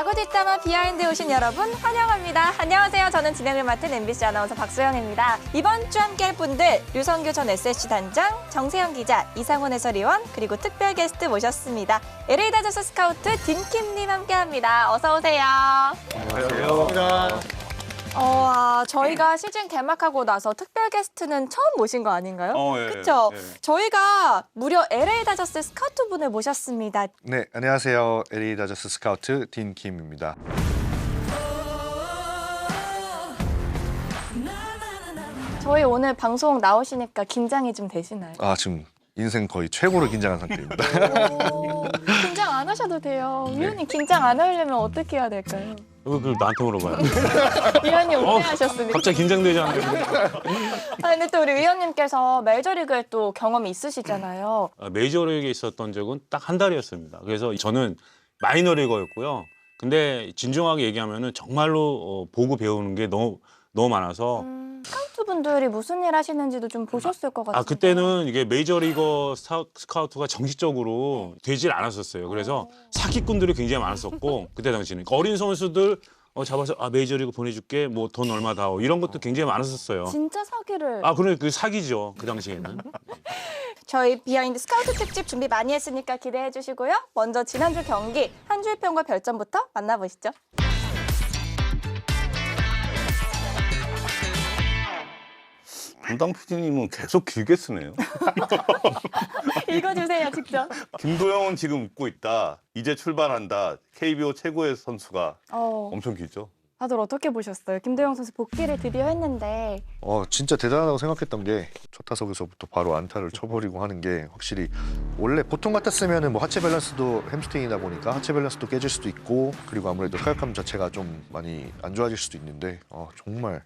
야구 뒷담화 비하인드 오신 여러분 환영합니다. 안녕하세요. 저는 진행을 맡은 MBC 아나운서 박소영입니다. 이번 주 함께할 분들 류성규 전 SSG 단장, 정세영 기자, 이상훈 해설위원 그리고 특별 게스트 모셨습니다. LA 다저스 스카우트 딘킴님 함께합니다. 어서 오세요. 안녕하세요. 저희가 시즌 개막하고 나서 특별 게스트는 처음 모신 거 아닌가요? 예, 그렇죠? 예. 저희가 무려 LA 다저스 스카우트 분을 모셨습니다. 네, 안녕하세요. LA 다저스 스카우트 딘킴입니다. 저희 오늘 방송 나오시니까 긴장이 좀 되시나요? 지금 인생 거의 최고로 긴장한 상태입니다. 긴장 안 하셔도 돼요. 위원님 긴장 안 하려면 어떻게 해야 될까요? 그걸 나한테 물어봐요. 위원님 오해하셨으니까. 갑자기 긴장되지 않는데. 근데 또 우리 위원님께서 메이저리그에 또 경험이 있으시잖아요. 메이저리그에 있었던 적은 딱 한 달이었습니다. 그래서 저는 마이너리거였고요. 근데 진중하게 얘기하면은 정말로 보고 배우는 게 너무 많아서 스카우트 분들이 무슨 일 하시는지도 좀 보셨을 것 같아요. 그때는 이게 메이저리거 스카우트가 정식적으로 되질 않았었어요. 그래서 사기꾼들이 굉장히 많았었고 그때 당시는 어린 선수들 잡아서 메이저리그 보내줄게 뭐 돈 얼마 다 이런 것도 굉장히 많았었어요. 진짜 사기를. 그래 그 사기죠 그 당시에는. 저희 비하인드 스카우트 특집 준비 많이 했으니까 기대해 주시고요. 먼저 지난주 경기 한 줄 평과 별점부터 만나보시죠. 담당 PD님은 계속 길게 쓰네요. 읽어주세요, 직접. 김도영은 지금 웃고 있다. 이제 출발한다. KBO 최고의 선수가 엄청 길죠. 다들 어떻게 보셨어요? 김도영 선수 복귀를 드디어 했는데. 진짜 대단하다고 생각했던 게 첫 타석에서부터 바로 안타를 쳐버리고 하는 게 확실히 원래 보통 같았으면 뭐 하체 밸런스도 햄스트링이다 보니까 하체 밸런스도 깨질 수도 있고 그리고 아무래도 타격감 자체가 좀 많이 안 좋아질 수도 있는데 정말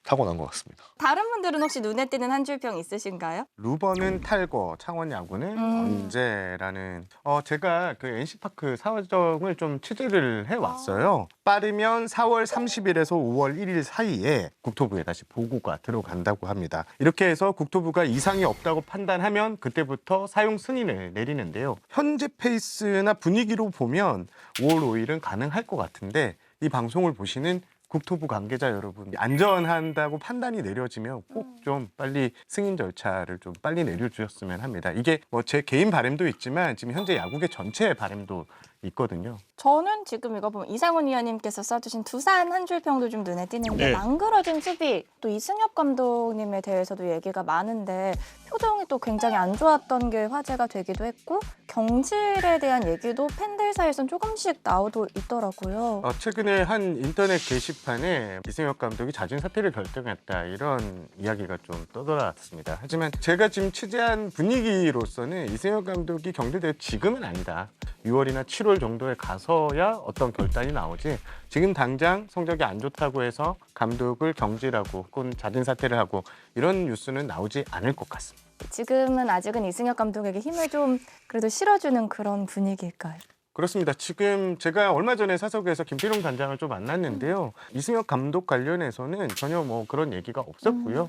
타고난 것 같습니다. 다른 분들은 혹시 눈에 띄는 한 줄 평 있으신가요? 루버는 탈거, 창원 야구는 언제라는 제가 그 NC파크 사정을 좀 취재를 해왔어요. 빠르면 4월 30일에서 5월 1일 사이에 국토부에 다시 보고가 들어간다고 합니다. 이렇게 해서 국토부가 이상이 없다고 판단하면 그때부터 사용 승인을 내리는데요. 현재 페이스나 분위기로 보면 5월 5일은 가능할 것 같은데 이 방송을 보시는 국토부 관계자 여러분, 안전한다고 판단이 내려지면 꼭 좀 빨리 승인 절차를 좀 빨리 내려주셨으면 합니다. 이게 뭐 제 개인 바람도 있지만 지금 현재 야구계 전체의 바람도 있거든요. 저는 지금 이거 보면 이상훈 위원님께서 써주신 두산 한 줄 평도 좀 눈에 띄는 게 네. 망그러진 수비, 또 이승엽 감독님에 대해서도 얘기가 많은데 표정이 또 굉장히 안 좋았던 게 화제가 되기도 했고 경질에 대한 얘기도 팬들 사이에서는 조금씩 나오고 있더라고요. 최근에 한 인터넷 게시판에 이승엽 감독이 자진 사퇴를 결정했다 이런 이야기가 좀 떠돌았습니다. 하지만 제가 지금 취재한 분위기로서는 이승엽 감독이 경질될 지금은 아니다. 6월이나 7월 정도에 가서야 어떤 결단이 나오지 지금 당장 성적이 안 좋다고 해서 감독을 경질하고 혹은 자진 사퇴를 하고 이런 뉴스는 나오지 않을 것 같습니다. 지금은 아직은 이승엽 감독에게 힘을 좀 그래도 실어주는 그런 분위기일까요? 그렇습니다. 지금 제가 얼마 전에 사석에서 김필용 단장을 좀 만났는데요. 이승엽 감독 관련해서는 전혀 뭐 그런 얘기가 없었고요.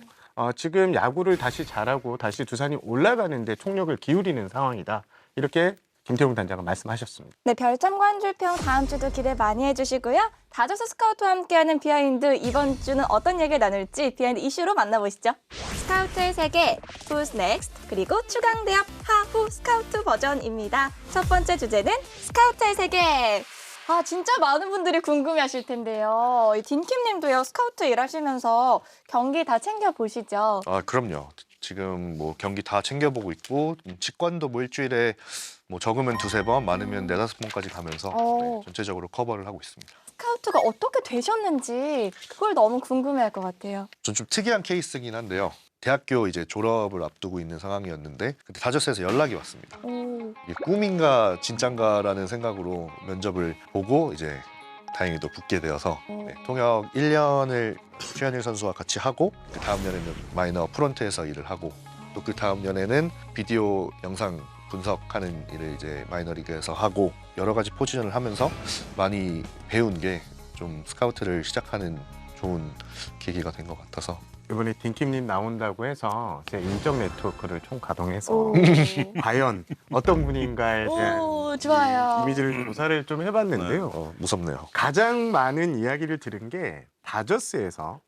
지금 야구를 다시 잘하고 다시 두산이 올라가는데 총력을 기울이는 상황이다. 이렇게 김태웅 단장은 말씀하셨습니다. 네, 별점과 한 줄 평 다음 주도 기대 많이 해주시고요. 다저스 스카우트와 함께하는 비하인드 이번 주는 어떤 얘기를 나눌지 비하인드 이슈로 만나보시죠. 스카우트의 세계, Who's Next, 그리고 추강대업 하후 스카우트 버전입니다. 첫 번째 주제는 스카우트의 세계. 진짜 많은 분들이 궁금해하실 텐데요. 딘킴님도요 스카우트 일하시면서 경기 다 챙겨보시죠? 그럼요. 지금 뭐 경기 다 챙겨보고 있고 직관도 뭐 일주일에 뭐 적으면 2-3번, 많으면 4-5번까지 가면서 전체적으로 커버를 하고 있습니다. 스카우트가 어떻게 되셨는지 그걸 너무 궁금해할 것 같아요. 전 좀 특이한 케이스긴 한데요. 대학교 이제 졸업을 앞두고 있는 상황이었는데 그때 다저스에서 연락이 왔습니다. 이게 꿈인가 진짠가라는 생각으로 면접을 보고 이제 다행히도 붙게 되어서 통역 1년을 최현일 선수와 같이 하고 그 다음 년에는 마이너 프론트에서 일을 하고 또 그 다음 년에는 비디오 영상 분석하는 일을 이제 마이너리그에서 하고 여러 가지 포지션을 하면서 많이 배운 게 좀 스카우트를 시작하는 좋은 계기가 된 것 같아서 이번에 딘킴님 나온다고 해서 제 인적 네트워크를 총 가동해서 오, 과연 어떤 분인가에 대한 오 좋아요. 이미지를 조사를 좀 해봤는데요. 무섭네요. 가장 많은 이야기를 들은 게 다저스에서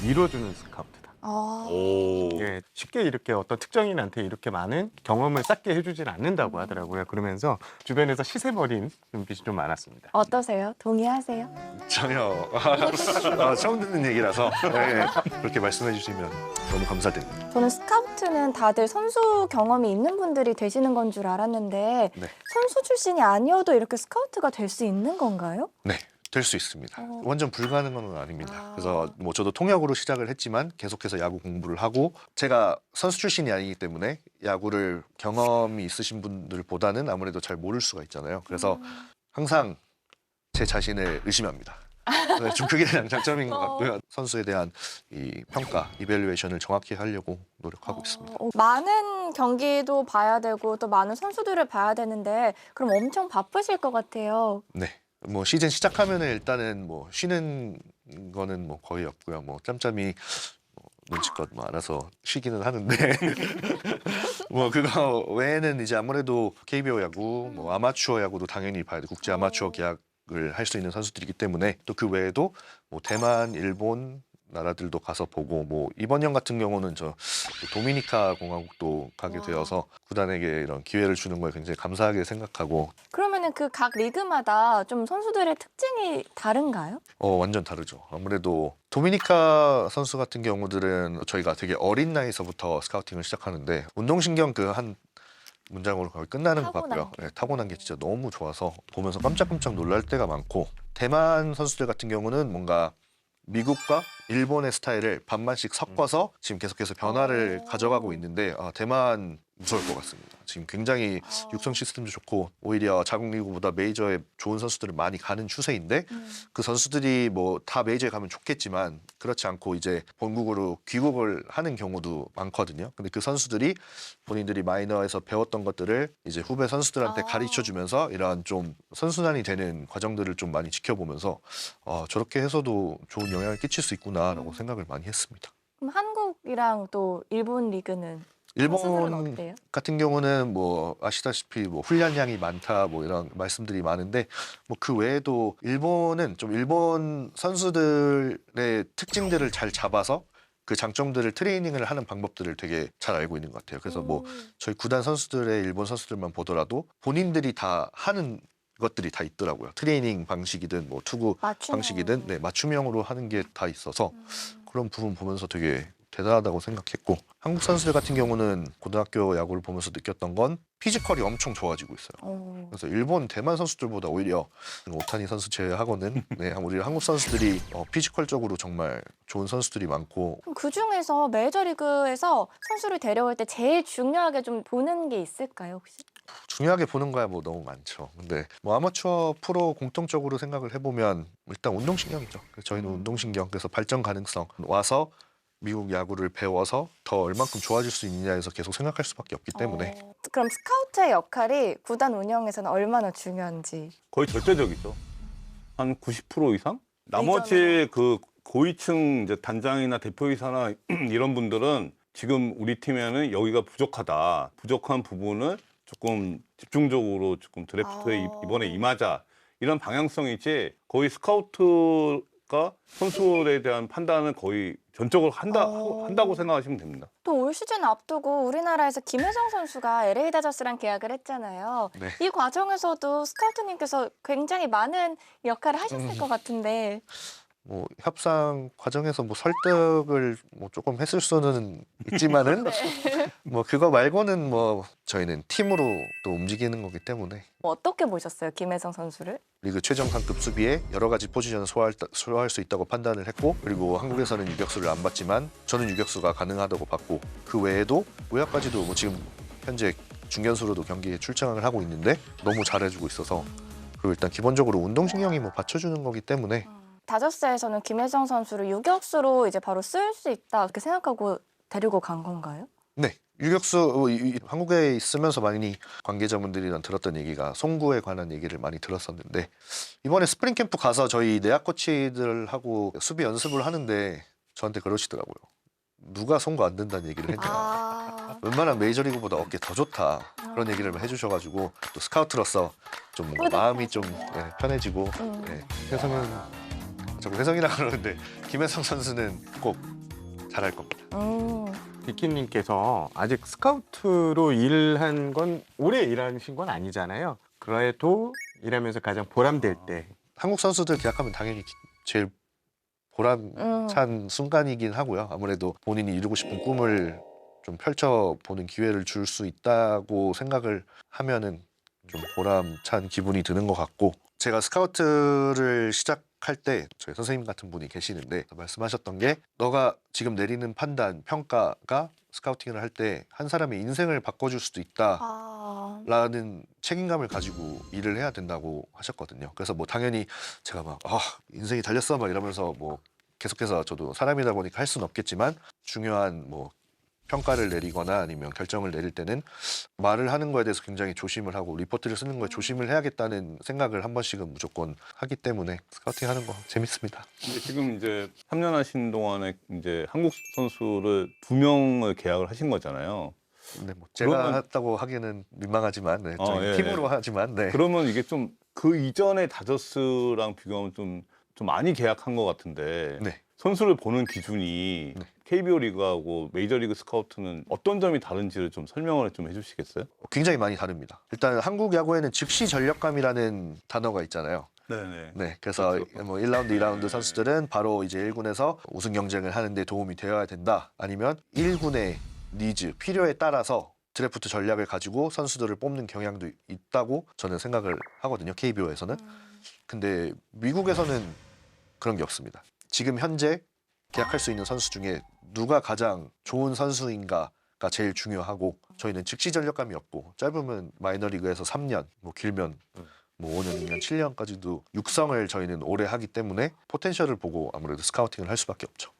밀어주는 스카우트다. 아, 오. 예, 쉽게 이렇게 어떤 특정인한테 이렇게 많은 경험을 쌓게 해주진 않는다고 하더라고요. 그러면서 주변에서 시세버린 눈빛이 좀 많았습니다. 어떠세요? 동의하세요? 전혀 처음 듣는 얘기라서 네, 그렇게 말씀해 주시면 너무 감사드립니다. 저는 스카우트는 다들 선수 경험이 있는 분들이 되시는 건 줄 알았는데 네. 선수 출신이 아니어도 이렇게 스카우트가 될 수 있는 건가요? 네. 될 수 있습니다. 어. 완전 불가능한 건 아닙니다. 아. 그래서 뭐 저도 통역으로 시작을 했지만 계속해서 야구 공부를 하고 제가 선수 출신이 아니기 때문에 야구를 경험이 있으신 분들보다는 아무래도 잘 모를 수가 있잖아요. 그래서 항상 제 자신을 의심합니다. 네, 좀 그게 장점인 것 같고요. 선수에 대한 이 평가, 이밸류에이션을 정확히 하려고 노력하고 있습니다. 많은 경기도 봐야 되고 또 많은 선수들을 봐야 되는데 그럼 엄청 바쁘실 것 같아요. 네. 뭐 시즌 시작하면은 일단은 뭐 쉬는 거는 뭐 거의 없고요. 뭐 짬짬이 뭐 눈치껏 뭐 알아서 쉬기는 하는데 뭐 그거 외에는 이제 아무래도 KBO 야구, 뭐 아마추어 야구도 당연히 봐야 돼. 국제 아마추어 계약을 할 수 있는 선수들이기 때문에 또 그 외에도 뭐 대만, 일본 나라들도 가서 보고 뭐 이번 년 같은 경우는 저 도미니카 공화국도 가게 와. 되어서 구단에게 이런 기회를 주는 걸 굉장히 감사하게 생각하고 그러면은 그 각 리그마다 좀 선수들의 특징이 다른가요? 완전 다르죠. 아무래도 도미니카 선수 같은 경우들은 저희가 되게 어린 나이에서부터 스카우팅을 시작하는데 운동신경 그 한 문장으로 거의 끝나는 것 타고난 같고요. 게. 네, 타고난 게 진짜 너무 좋아서 보면서 깜짝깜짝 놀랄 때가 많고 대만 선수들 같은 경우는 뭔가 미국과 일본의 스타일을 반반씩 섞어서 지금 계속해서 변화를 오. 가져가고 있는데 대만 무서울 것 같습니다. 지금 굉장히 육성 시스템도 좋고 오히려 자국 리그보다 메이저에 좋은 선수들을 많이 가는 추세인데 그 선수들이 뭐 다 메이저에 가면 좋겠지만 그렇지 않고 이제 본국으로 귀국을 하는 경우도 많거든요. 근데 그 선수들이 본인들이 마이너에서 배웠던 것들을 이제 후배 선수들한테 아. 가르쳐 주면서 이러한 좀 선순환이 되는 과정들을 좀 많이 지켜보면서 저렇게 해서도 좋은 영향을 끼칠 수 있구나라고 생각을 많이 했습니다. 그럼 한국이랑 또 일본 리그는 선수들은 일본 어때요? 같은 경우는 뭐 아시다시피 뭐 훈련량이 많다 뭐 이런 말씀들이 많은데 뭐 그 외에도 일본은 좀 일본 선수들의 특징들을 잘 잡아서 그 장점들을 트레이닝을 하는 방법들을 되게 잘 알고 있는 것 같아요. 그래서 뭐 저희 구단 선수들의 일본 선수들만 보더라도 본인들이 다 하는 것들이 다 있더라고요. 트레이닝 방식이든 뭐 투구 맞춤형으로. 방식이든 네, 맞춤형으로 하는 게 다 있어서 그런 부분 보면서 되게 대단하다고 생각했고 한국 선수들 같은 경우는 고등학교 야구를 보면서 느꼈던 건 피지컬이 엄청 좋아지고 있어요. 그래서 일본, 대만 선수들보다 오히려 오타니 선수 제외하고는 네, 우리 한국 선수들이 피지컬적으로 정말 좋은 선수들이 많고 그럼 그 중에서 메이저리그에서 선수를 데려올 때 제일 중요하게 좀 보는 게 있을까요, 혹시? 중요하게 보는 거야 뭐 너무 많죠. 근데 뭐 아마추어 프로 공통적으로 생각을 해보면 일단 운동신경이죠. 그래서 저희는 운동신경 그래서 발전 가능성 와서 미국 야구를 배워서 더 얼만큼 좋아질 수 있느냐에서 계속 생각할 수밖에 없기 때문에 그럼 스카우트의 역할이 구단 운영에서는 얼마나 중요한지. 거의 절대적이죠. 한 90% 이상? 나머지 그 고위층 이제 단장이나 대표이사나 이런 분들은 지금 우리 팀에는 여기가 부족하다. 부족한 부분을 조금 집중적으로 조금 드래프트에 이번에 임하자. 이런 방향성이지 거의 스카우트가 선수에 대한 판단을 거의 전적으로 한다고 생각하시면 됩니다. 또 올 시즌 앞두고 우리나라에서 김혜정 선수가 LA 다저스랑 계약을 했잖아요. 네. 이 과정에서도 스카우트님께서 굉장히 많은 역할을 하셨을 것 같은데. 뭐 협상 과정에서 뭐 설득을 뭐 조금 했을 수는 있지만은 뭐 그거 말고는 뭐 저희는 팀으로 또 움직이는 거기 때문에 어떻게 보셨어요, 김혜정 선수를? 리그 최정상급 수비에 여러 가지 포지션을 소화할 수 있다고 판단을 했고 그리고 한국에서는 유격수를 안 받지만 저는 유격수가 가능하다고 봤고 그 외에도 외야까지도 뭐 지금 현재 중견수로도 경기에 출장을 하고 있는데 너무 잘해주고 있어서 그리고 일단 기본적으로 운동신경이 뭐 받쳐주는 거기 때문에 다저스에서는 김혜정 선수를 유격수로 이제 바로 쓸 수 있다 이렇게 생각하고 데리고 간 건가요? 네. 유격수 한국에 있으면서 많이 관계자분들이랑 들었던 얘기가 송구에 관한 얘기를 많이 들었었는데 이번에 스프링 캠프 가서 저희 내야 코치들하고 수비 연습을 하는데 저한테 그러시더라고요. 누가 손과 안 된다는 얘기를 했냐. 웬만한 메이저리그보다 어깨 더 좋다. 그런 얘기를 해주셔가지고 또 스카우트로서 좀 뭔가 마음이 좀 편해지고 혜성은 자꾸 혜성이라 그러는데 김혜성 선수는 꼭 잘할 겁니다. 비키님께서 아직 스카우트로 일한 건 오래 일하신 건 아니잖아요. 그래도 일하면서 가장 보람될 때 한국 선수들 계약하면 당연히 제일 보람찬 순간이긴 하고요. 아무래도 본인이 이루고 싶은 꿈을 좀 펼쳐보는 기회를 줄 수 있다고 생각을 하면은 좀 보람찬 기분이 드는 것 같고, 제가 스카우트를 시작할 때 저희 선생님 같은 분이 계시는데 말씀하셨던 게, 너가 지금 내리는 판단, 평가가 스카우팅을 할 때 한 사람의 인생을 바꿔줄 수도 있다라는 책임감을 가지고 일을 해야 된다고 하셨거든요. 그래서 뭐 당연히 제가 막 인생이 달렸어 막 이러면서 뭐 계속해서 저도 사람이다 보니까 할 수는 없겠지만, 중요한 뭐 평가를 내리거나 아니면 결정을 내릴 때는 말을 하는 거에 대해서 굉장히 조심을 하고 리포트를 쓰는 거에 조심을 해야겠다는 생각을 한 번씩은 무조건 하기 때문에 스카우팅 하는 거 재밌습니다. 근데 지금 이제 3년 하신 동안에 이제 한국 선수를 2명을 계약을 하신 거잖아요. 네, 뭐 제가 그러면- 했다고 하기에는 민망하지만 저희 예, 팀으로 하지만 그러면 이게 좀 그 이전에 다저스랑 비교하면 좀 많이 계약한 것 같은데 네. 선수를 보는 기준이 네. KBO 리그하고 메이저리그 스카우트는 어떤 점이 다른지를 좀 설명을 좀 해주시겠어요? 굉장히 많이 다릅니다. 일단 한국 야구에는 즉시 전력감이라는 단어가 있잖아요. 네네. 네, 그래서 뭐 1라운드, 2라운드 선수들은 바로 이제 1군에서 우승 경쟁을 하는데 도움이 되어야 된다. 아니면 1군의 니즈, 필요에 따라서 드래프트 전략을 가지고 선수들을 뽑는 경향도 있다고 저는 생각을 하거든요. KBO에서는. 근데 미국에서는 그런 게 없습니다. 지금 현재 계약할 수 있는 선수 중에 누가 가장 좋은 선수인가가 제일 중요하고, 저희는 즉시 전력감이 없고, 짧으면 마이너리그에서 3년, 뭐 길면 뭐 5년, 6년, 7년까지도 육성을 저희는 오래 하기 때문에 포텐셜을 보고 아무래도 스카우팅을 할 수밖에 없죠.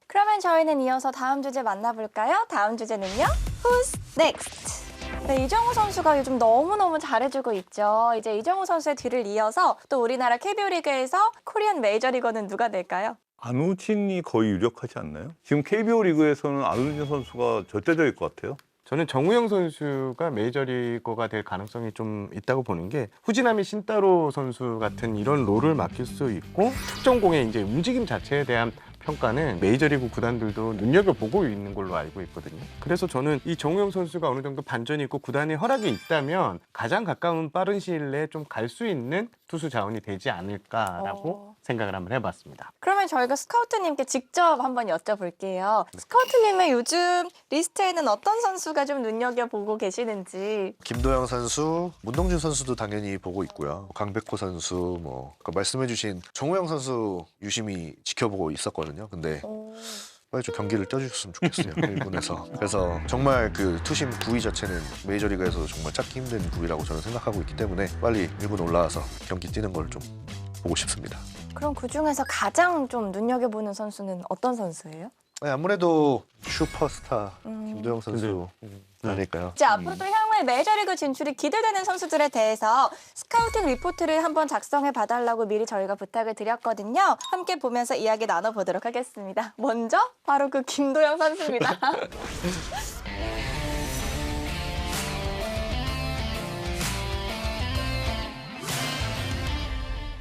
그러면 저희는 이어서 다음 주제 만나볼까요? 다음 주제는요? Who's next? 네, 이정우 선수가 요즘 너무너무 잘해주고 있죠. 이제 이정우 선수의 뒤를 이어서 또 우리나라 KBO 리그에서 코리안 메이저리거는 누가 될까요? 안우진이 거의 유력하지 않나요? 지금 KBO 리그에서는 안우진 선수가 절대적일 것 같아요. 저는 정우영 선수가 메이저리거가 될 가능성이 좀 있다고 보는 게, 후지나미 신따로 선수 같은 이런 롤을 맡길 수 있고, 특정 공의 이제 움직임 자체에 대한 평가는 메이저리그 구단들도 눈여겨보고 있는 걸로 알고 있거든요. 그래서 저는 이 정우영 선수가 어느 정도 반전이 있고 구단의 허락이 있다면 가장 가까운 빠른 시일 내에 좀 갈 수 있는 투수 자원이 되지 않을까라고 생각을 한번 해봤습니다. 그러면 저희가 스카우트님께 직접 한번 여쭤볼게요. 스카우트님의 요즘 리스트에는 어떤 선수가 좀 눈여겨보고 계시는지. 김도영 선수, 문동준 선수도 당연히 보고 있고요. 강백호 선수, 뭐 아까 말씀해주신 정우영 선수 유심히 지켜보고 있었거든요. 근데 빨리 좀 경기를 떼주셨으면 좋겠어요. 1군에서. 그래서 정말 그 투심 구위 자체는 메이저리그에서 정말 찾기 힘든 구위라고 저는 생각하고 있기 때문에 빨리 1군 올라와서 경기 뛰는 걸 좀 보고 싶습니다. 그럼 그중에서 가장 좀 눈여겨보는 선수는 어떤 선수예요? 네, 아무래도 슈퍼스타 김도영 선수 아닐까요? 이제 앞으로 또 향후에 메이저리그 진출이 기대되는 선수들에 대해서 스카우팅 리포트를 한번 작성해 봐달라고 미리 저희가 부탁을 드렸거든요. 함께 보면서 이야기 나눠보도록 하겠습니다. 먼저 바로 그 김도영 선수입니다.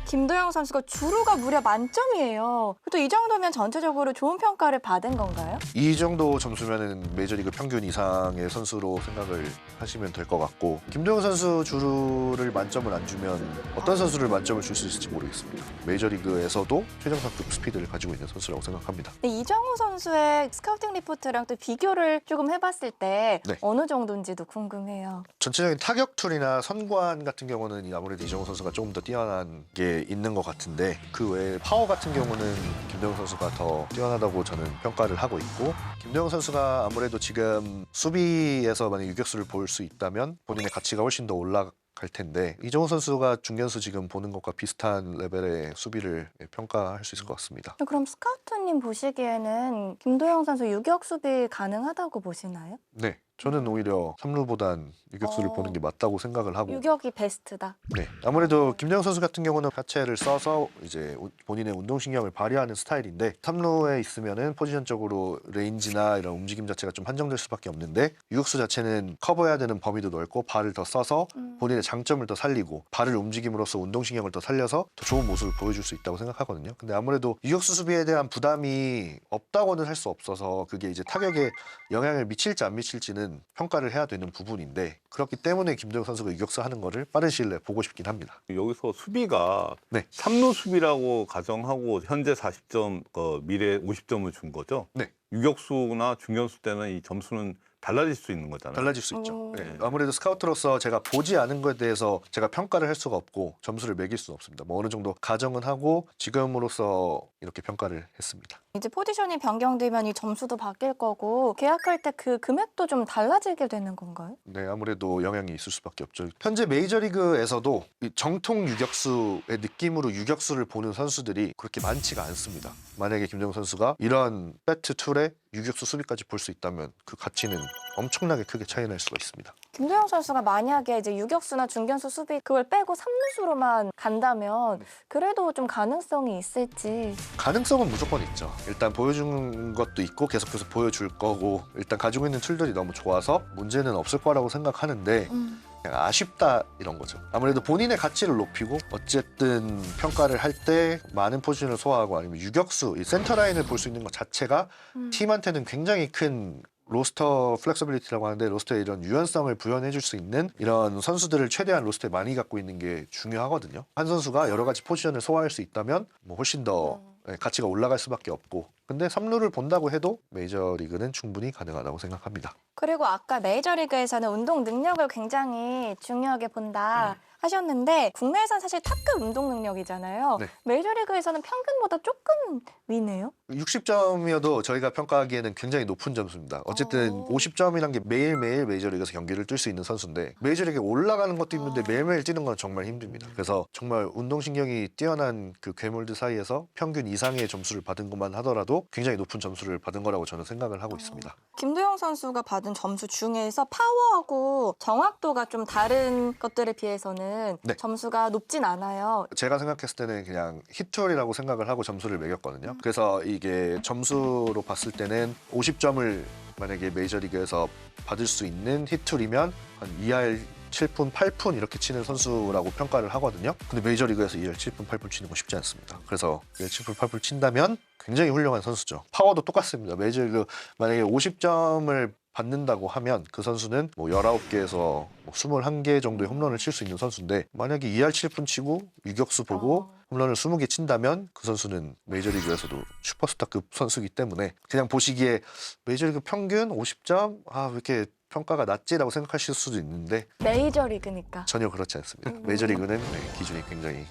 김도영 선수가 주루가 무려 만점이에요. 또 이 정도면 전체적으로 좋은 평가를 받은 건가요? 이 정도 점수면은 메이저리그 평균 이상의 선수로 생각을 하시면 될 것 같고, 김도영 선수 주루를 만점을 안 주면 어떤 선수를 만점을 줄 수 있을지 모르겠습니다. 메이저리그에서도 최정상급 스피드를 가지고 있는 선수라고 생각합니다. 근데 이정우 선수의 스카우팅 리포트랑 또 비교를 조금 해봤을 때 네. 어느 정도인지도 궁금해요. 전체적인 타격 툴이나 선관 같은 경우는 아무래도 이정우 선수가 조금 더 뛰어난 게 있는 것 같은데, 그 외에 파워 같은 경우는 김도영 선수가 더 뛰어나다고 저는 평가를 하고 있고, 김도영 선수가 아무래도 지금 수비에서 만약 유격수를 볼 수 있다면 본인의 가치가 훨씬 더 올라갈 텐데, 이정우 선수가 중견수 지금 보는 것과 비슷한 레벨의 수비를 평가할 수 있을 것 같습니다. 그럼 스카우트님 보시기에는 김도영 선수 유격 수비 가능하다고 보시나요? 네, 저는 오히려 삼루보단 유격수를 보는 게 맞다고 생각을 하고 유격이 베스트다. 네, 아무래도 김대영 선수 같은 경우는 하체를 써서 이제 본인의 운동신경을 발휘하는 스타일인데 3루에 있으면은 포지션적으로 레인지나 이런 움직임 자체가 좀 한정될 수밖에 없는데 유격수 자체는 커버해야 되는 범위도 넓고 발을 더 써서 본인의 장점을 더 살리고 발을 움직임으로써 운동신경을 더 살려서 더 좋은 모습을 보여줄 수 있다고 생각하거든요. 근데 아무래도 유격수 수비에 대한 부담이 없다고는 할 수 없어서 그게 이제 타격에 영향을 미칠지 안 미칠지는 평가를 해야 되는 부분인데 그렇기 때문에 김도영 선수가 유격수 하는 거를 빠른 시일 내에 보고 싶긴 합니다. 여기서 수비가 네. 3루 수비라고 가정하고 현재 40점, 미래 50점을 준 거죠. 네. 유격수나 중견수 때는 이 점수는 달라질 수 있는 거잖아요. 달라질 수 있죠. 오. 네. 아무래도 스카우트로서 제가 보지 않은 것에 대해서 제가 평가를 할 수가 없고 점수를 매길 수는 없습니다. 뭐 어느 정도 가정은 하고 지금으로서 이렇게 평가를 했습니다. 이제 포지션이 변경되면 이 점수도 바뀔 거고 계약할 때 그 금액도 좀 달라지게 되는 건가요? 네, 아무래도 영향이 있을 수밖에 없죠. 현재 메이저리그에서도 이 정통 유격수의 느낌으로 유격수를 보는 선수들이 그렇게 많지가 않습니다. 만약에 김정우 선수가 이런 배트 툴에 유격수 수비까지 볼 수 있다면 그 가치는 엄청나게 크게 차이날 수가 있습니다. 김도영 선수가 만약에 이제 유격수나 중견수 수비 그걸 빼고 3루수로만 간다면 그래도 좀 가능성이 있을지. 가능성은 무조건 있죠. 일단 보여준 것도 있고 계속해서 보여줄 거고 일단 가지고 있는 툴들이 너무 좋아서 문제는 없을 거라고 생각하는데 그냥 아쉽다 이런 거죠. 아무래도 본인의 가치를 높이고 어쨌든 평가를 할 때 많은 포지션을 소화하고 아니면 유격수, 이 센터라인을 볼 수 있는 것 자체가 팀한테는 굉장히 큰 로스터 플렉서빌리티라고 하는데 로스터에 이런 유연성을 부여해 줄 수 있는 이런 선수들을 최대한 로스터에 많이 갖고 있는 게 중요하거든요. 한 선수가 여러 가지 포지션을 소화할 수 있다면 뭐 훨씬 더 가치가 올라갈 수밖에 없고 근데 3루를 본다고 해도 메이저리그는 충분히 가능하다고 생각합니다. 그리고 아까 메이저리그에서는 운동 능력을 굉장히 중요하게 본다 하셨는데 국내에선 사실 탑급 운동 능력이잖아요. 네. 메이저리그에서는 평균보다 조금 위네요. 60점이어도 저희가 평가하기에는 굉장히 높은 점수입니다. 어쨌든 50점이란 게 매일매일 메이저리그에서 경기를 뛸 수 있는 선수인데 메이저리그에 올라가는 것도 힘든데 매일매일 뛰는 건 정말 힘듭니다. 그래서 정말 운동신경이 뛰어난 그 괴물들 사이에서 평균 이상의 점수를 받은 것만 하더라도 굉장히 높은 점수를 받은 거라고 저는 생각을 하고 있습니다. 김도영 선수가 받은 점수 중에서 파워하고 정확도가 좀 다른 것들에 비해서는 네. 점수가 높진 않아요. 제가 생각했을 때는 그냥 히트홀이라고 생각을 하고 점수를 매겼거든요. 그래서 이게 점수로 봤을 때는 50점을 만약에 메이저리그에서 받을 수 있는 히트홀이면 한 2할 7푼, 8푼 이렇게 치는 선수라고 평가를 하거든요. 근데 메이저리그에서 2할 7푼, 8푼 치는 건 쉽지 않습니다. 그래서 2할 7푼, 8푼 친다면 굉장히 훌륭한 선수죠. 파워도 똑같습니다. 메이저리그 만약에 50점을 받는다고 하면 그 선수는 뭐 19개에서 뭐 21개 정도의 홈런을 칠 수 있는 선수인데 만약에 2할 7푼 치고 유격수 보고 홈런을 20개 친다면 그 선수는 메이저리그에서도 슈퍼스타급 선수이기 때문에 그냥 보시기에 메이저리그 평균 50점? 왜 이렇게 평가가 낮지라고 생각하실 수도 있는데 메이저리그니까. 전혀 그렇지 않습니다. 메이저리그는 기준이 굉장히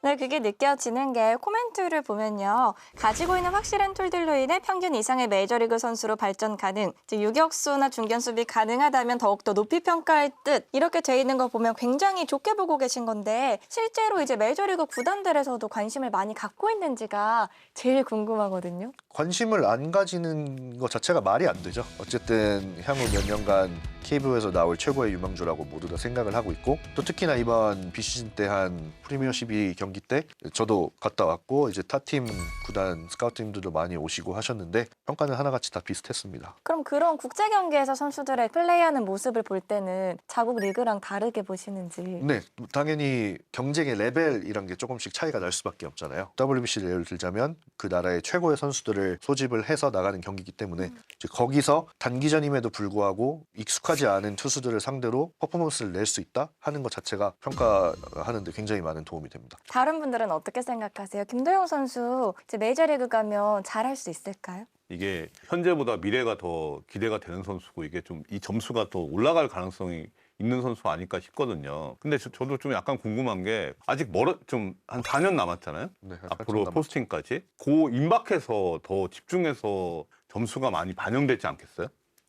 네, 그게 느껴지는 게 코멘트를 보면요. 가지고 있는 확실한 툴들로 인해 평균 이상의 메이저리그 선수로 발전 가능. 즉 유격수나 중견수비 가능하다면 더욱더 높이 평가할 듯. 이렇게 돼 있는 거 보면 굉장히 좋게 보고 계신 건데 실제로 이제 메이저리그 구단들에서도 관심을 많이 갖고 있는지가 제일 궁금하거든요. 관심을 안 가지는 것 자체가 말이 안 되죠. 어쨌든 향후 몇 년간 KBO에서 나올 최고의 유망주라고 모두 다 생각을 하고 있고 또 특히나 이번 비시즌 때 한 프리미어 12 경기 때 저도 갔다 왔고 이제 타팀 구단 스카우트님들도 많이 오시고 하셨는데 평가는 하나같이 다 비슷했습니다. 그럼 그런 국제 경기에서 선수들의 플레이하는 모습을 볼 때는 자국 리그랑 다르게 보시는지. 네, 당연히 경쟁의 레벨이란 게 조금씩 차이가 날 수밖에 없잖아요. WBC를 예를 들자면 그 나라의 최고의 선수들을 소집을 해서 나가는 경기이기 때문에 이제 거기서 단기전임에도 불구하고 익숙하지 않은 투수들을 상대로 퍼포먼스를 낼 수 있다 하는 것 자체가 평가하는 데 굉장히 많은 도움이 됩니다. 다른 분들은 어떻게 생각하세요? 김도영 선수 이제 메이저리그 가면 잘할 수 있을까요? 이게 현재보다 미래가 더 기대가 되는 선수고 이게 좀 이 점수가 더 올라갈 가능성이 있는 선수 아닐까 싶거든요. 근데 저도 좀 약간 궁금한 게 아직 좀 한 4년 남았잖아요. 네, 앞으로 포스팅까지. 그 임박해서 더 집중해서 점수가 많이 반영되지 않겠어요?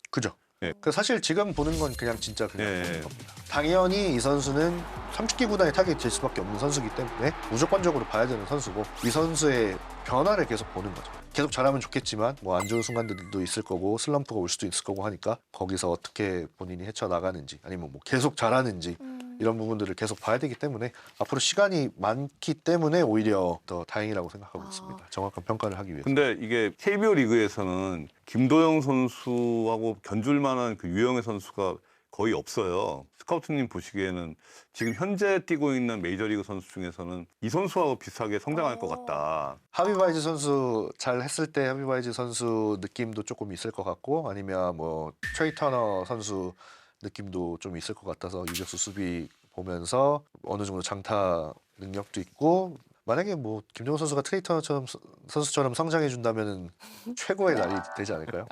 그죠. 네. 사실 지금 보는 건 그냥 진짜 그냥 네. 보는 겁니다. 당연히 이 선수는 30개 구단에 타겟이 될 수밖에 없는 선수이기 때문에 무조건적으로 봐야 되는 선수고 이 선수의 변화를 계속 보는 거죠. 계속 잘하면 좋겠지만 뭐 안 좋은 순간들도 있을 거고 슬럼프가 올 수도 있을 거고 하니까 거기서 어떻게 본인이 헤쳐나가는지 아니면 뭐 계속 잘하는지 이런 부분들을 계속 봐야 되기 때문에 앞으로 시간이 많기 때문에 오히려 더 다행이라고 생각하고 있습니다. 정확한 평가를 하기 위해서. 근데 이게 KBO 리그에서는 김도영 선수하고 견줄 만한 그 유형의 선수가 거의 없어요. 스카우트님 보시기에는 지금 현재 뛰고 있는 메이저리그 선수 중에서는 이 선수하고 비슷하게 성장할 것 같다. 하비바이즈 선수 잘 했을 때 하비바이즈 선수 느낌도 조금 있을 것 같고 아니면 뭐 트레이 터너 선수 느낌도 좀 있을 것 같아서 유격수 수비 보면서 어느 정도 장타 능력도 있고 만약에 뭐 김정우 선수가 트레이 터너처럼 선수처럼 성장해 준다면은 최고의 날이 되지 않을까요?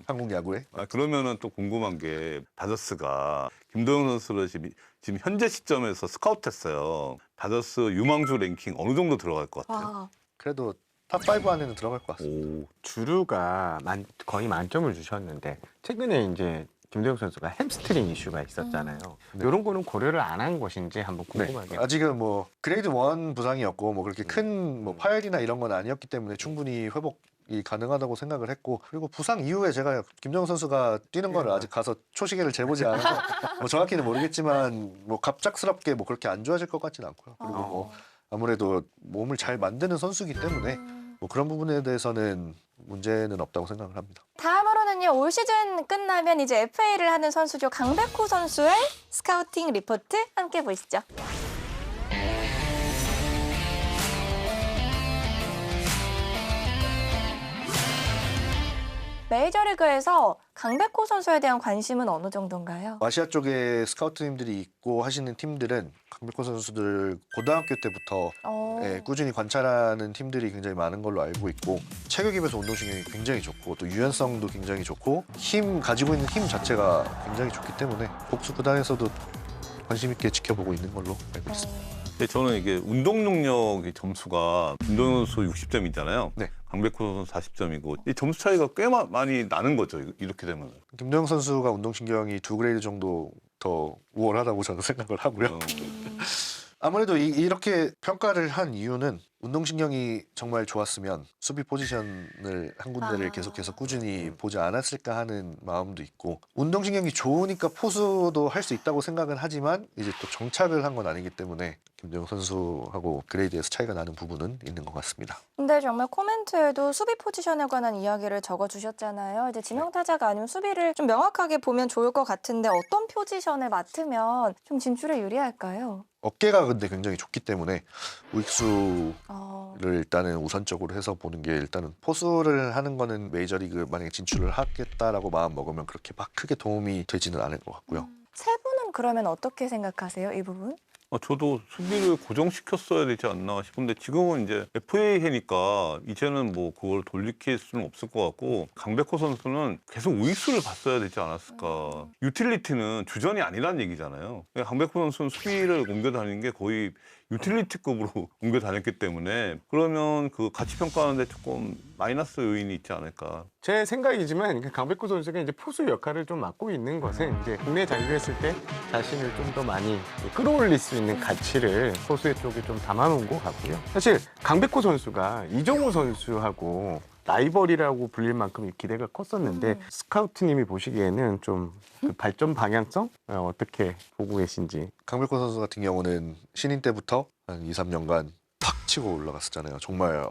한국 야구에. 그러면은 또 궁금한 게 다저스가 김도영 선수를 지금 현재 시점에서 스카우트했어요. 다저스 유망주 랭킹 어느 정도 들어갈 것 같아요? 와. 그래도 탑5 안에는 들어갈 것 같습니다. 오, 주루가 거의 만점을 주셨는데 최근에 이제 김도영 선수가 햄스트링 이슈가 있었잖아요. 이런 거는 고려를 안 한 것인지 한번 궁금하게. 아직은 뭐 그레이드 1 부상이었고 뭐 그렇게 큰 뭐 파열이나 이런 건 아니었기 때문에 충분히 회복이 가능하다고 생각을 했고 그리고 부상 이후에 제가 김정우 선수가 뛰는 거를 아직 가서 초시계를 재보지 않아서 뭐 정확히는 모르겠지만 뭐 갑작스럽게 뭐 그렇게 안 좋아질 것 같지는 않고요. 그리고 뭐 아무래도 몸을 잘 만드는 선수이기 때문에 뭐 그런 부분에 대해서는 문제는 없다고 생각을 합니다. 다음으로는요, 올 시즌 끝나면 이제 FA를 하는 선수죠. 강백호 선수의 스카우팅 리포트 함께 보시죠. 메이저리그에서 강백호 선수에 대한 관심은 어느 정도인가요? 아시아 쪽에 스카우트님들이 있고 하시는 팀들은 강백호 선수들 고등학교 때부터 꾸준히 관찰하는 팀들이 굉장히 많은 걸로 알고 있고 체격입에서 운동신경이 굉장히 좋고 또 유연성도 굉장히 좋고 가지고 있는 힘 자체가 굉장히 좋기 때문에 복수 구단에서도 관심 있게 지켜보고 있는 걸로 알고 있습니다. 근데 저는 이게 운동 능력의 점수가 김도영 선수 60점이잖아요. 네. 강백호 선수 40점이고 이 점수 차이가 꽤 많이 나는 거죠. 이렇게 되면. 김도영 선수가 운동신경이 2그레이드 정도 더 우월하다고 저는 생각을 하고요. 아무래도 이렇게 평가를 한 이유는 운동신경이 정말 좋았으면 수비 포지션을 한 군데를 계속해서 꾸준히 보지 않았을까 하는 마음도 있고 운동신경이 좋으니까 포수도 할 수 있다고 생각은 하지만 이제 또 정착을 한 건 아니기 때문에 김도영 선수하고 그레이드에서 차이가 나는 부분은 있는 것 같습니다. 근데 정말 코멘트에도 수비 포지션에 관한 이야기를 적어주셨잖아요. 이제 지명타자가 아니면 수비를 좀 명확하게 보면 좋을 것 같은데 어떤 포지션을 맡으면 좀 진출에 유리할까요? 어깨가 근데 굉장히 좋기 때문에 우익수를 일단은 우선적으로 해서 보는 게 일단은 포수를 하는 거는 메이저리그 만약에 진출을 하겠다라고 마음 먹으면 그렇게 막 크게 도움이 되지는 않을 것 같고요. 세 분은 그러면 어떻게 생각하세요, 이 부분? 저도 수비를 고정시켰어야 되지 않나 싶은데 지금은 이제 FA 해니까 이제는 뭐 그걸 돌이킬 수는 없을 것 같고 강백호 선수는 계속 우익수를 봤어야 되지 않았을까. 유틸리티는 주전이 아니란 얘기잖아요. 강백호 선수는 수비를 옮겨 다니는 게 거의 유틸리티급으로 옮겨 다녔기 때문에 그러면 그 가치 평가하는데 조금 마이너스 요인이 있지 않을까. 제 생각이지만 강백호 선수가 이제 포수 역할을 좀 맡고 있는 것은 이제 국내 잔류했을 때 자신을 좀 더 많이 끌어올릴 수 있는 가치를 포수의 쪽에 좀 담아놓은 것 같고요. 사실 강백호 선수가 이정우 선수하고 라이벌이라고 불릴 만큼 기대가 컸었는데 스카우트님이 보시기에는 좀 그 발전 방향성 어떻게 보고 계신지. 강백호 선수 같은 경우는 신인 때부터 한 2, 3년간 탁 치고 올라갔었잖아요. 정말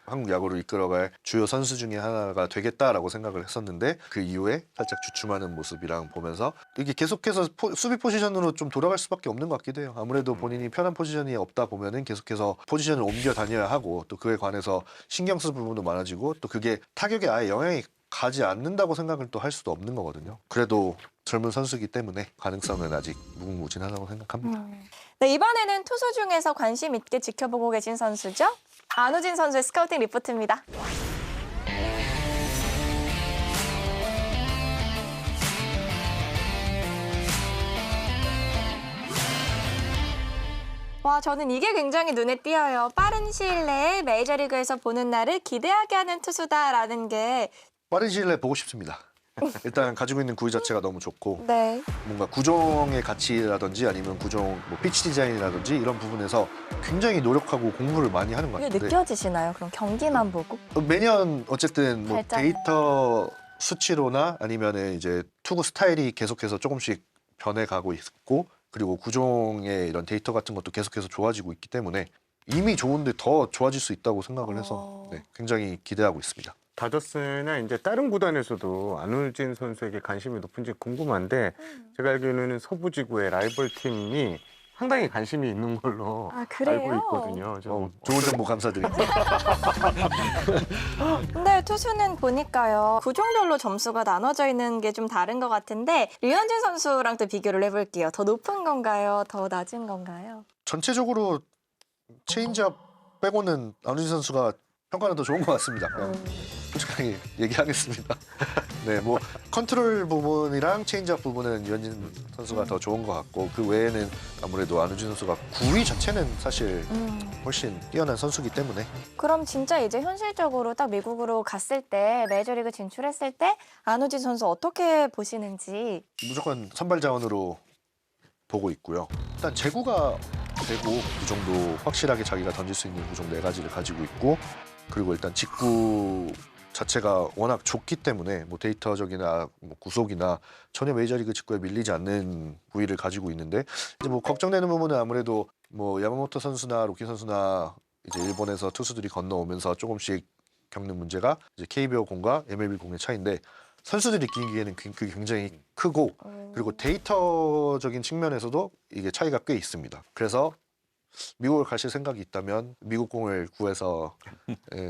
한국 야구를 이끌어갈 주요 선수 중에 하나가 되겠다라고 생각을 했었는데 그 이후에 살짝 주춤하는 모습이랑 보면서 이게 계속해서 수비 포지션으로 좀 돌아갈 수밖에 없는 것 같기도 해요. 아무래도 본인이 편한 포지션이 없다 보면은 계속해서 포지션을 옮겨 다녀야 하고 또 그에 관해서 신경 쓸 부분도 많아지고 또 그게 타격에 아예 영향이 가지 않는다고 생각을 또 할 수도 없는 거거든요. 그래도 젊은 선수이기 때문에 가능성은 아직 무궁무진하다고 생각합니다. 네, 이번에는 투수 중에서 관심 있게 지켜보고 계신 선수죠. 안우진 선수의 스카우팅 리포트입니다. 와, 저는 이게 굉장히 눈에 띄어요. 빠른 시일 내에 메이저리그에서 보는 날을 기대하게 하는 투수다라는 게 빠른 시일 내에 보고 싶습니다. 일단 가지고 있는 구위 자체가 너무 좋고 네. 뭔가 구종의 가치라든지 아니면 구종 뭐 피치 디자인이라든지 이런 부분에서 굉장히 노력하고 공부를 많이 하는 것 이게 같은데 느껴지시나요? 그럼 경기만 보고? 매년 어쨌든 뭐 발전. 데이터 수치로나 아니면은 이제 투구 스타일이 계속해서 조금씩 변해가고 있고 그리고 구종의 이런 데이터 같은 것도 계속해서 좋아지고 있기 때문에 이미 좋은데 더 좋아질 수 있다고 생각을 해서 네, 굉장히 기대하고 있습니다. 다저스나 이제 다른 구단에서도 안울진 선수에게 관심이 높은지 궁금한데 제가 알기로는 서부지구의 라이벌 팀이 상당히 관심이 있는 걸로 아, 그래요? 알고 있거든요. 좀 좋은 정보 감사드립니다. 근데 투수는 보니까요. 구종별로 점수가 나눠져 있는 게 좀 다른 것 같은데 류현진 선수랑 또 비교를 해볼게요. 더 높은 건가요? 더 낮은 건가요? 전체적으로 체인지업 빼고는 안우진 선수가 평가는 더 좋은 것 같습니다. 그냥 솔직하게 얘기하겠습니다. 네, 뭐 컨트롤 부분이랑 체인지업 부분은 유현진 선수가 더 좋은 것 같고 그 외에는 아무래도 안우진 선수가 구위 자체는 사실 훨씬 뛰어난 선수기 때문에 그럼 진짜 이제 현실적으로 딱 미국으로 갔을 때 메이저리그 진출했을 때 안우진 선수 어떻게 보시는지. 무조건 선발 자원으로 보고 있고요. 일단 제구가 되고 그 정도 확실하게 자기가 던질 수 있는 구종 4가지를 가지고 있고 그리고 일단 직구 자체가 워낙 좋기 때문에 뭐 데이터적이나 뭐 구속이나 전혀 메이저리그 직구에 밀리지 않는 부위를 가지고 있는데 이제 뭐 걱정되는 부분은 아무래도 뭐 야마모토 선수나 로키 선수나 이제 일본에서 투수들이 건너오면서 조금씩 겪는 문제가 이제 KBO 공과 MLB 공의 차이인데 선수들이 끼기에는 그게 굉장히 크고 그리고 데이터적인 측면에서도 이게 차이가 꽤 있습니다. 그래서 미국을 가실 생각이 있다면 미국 공을 구해서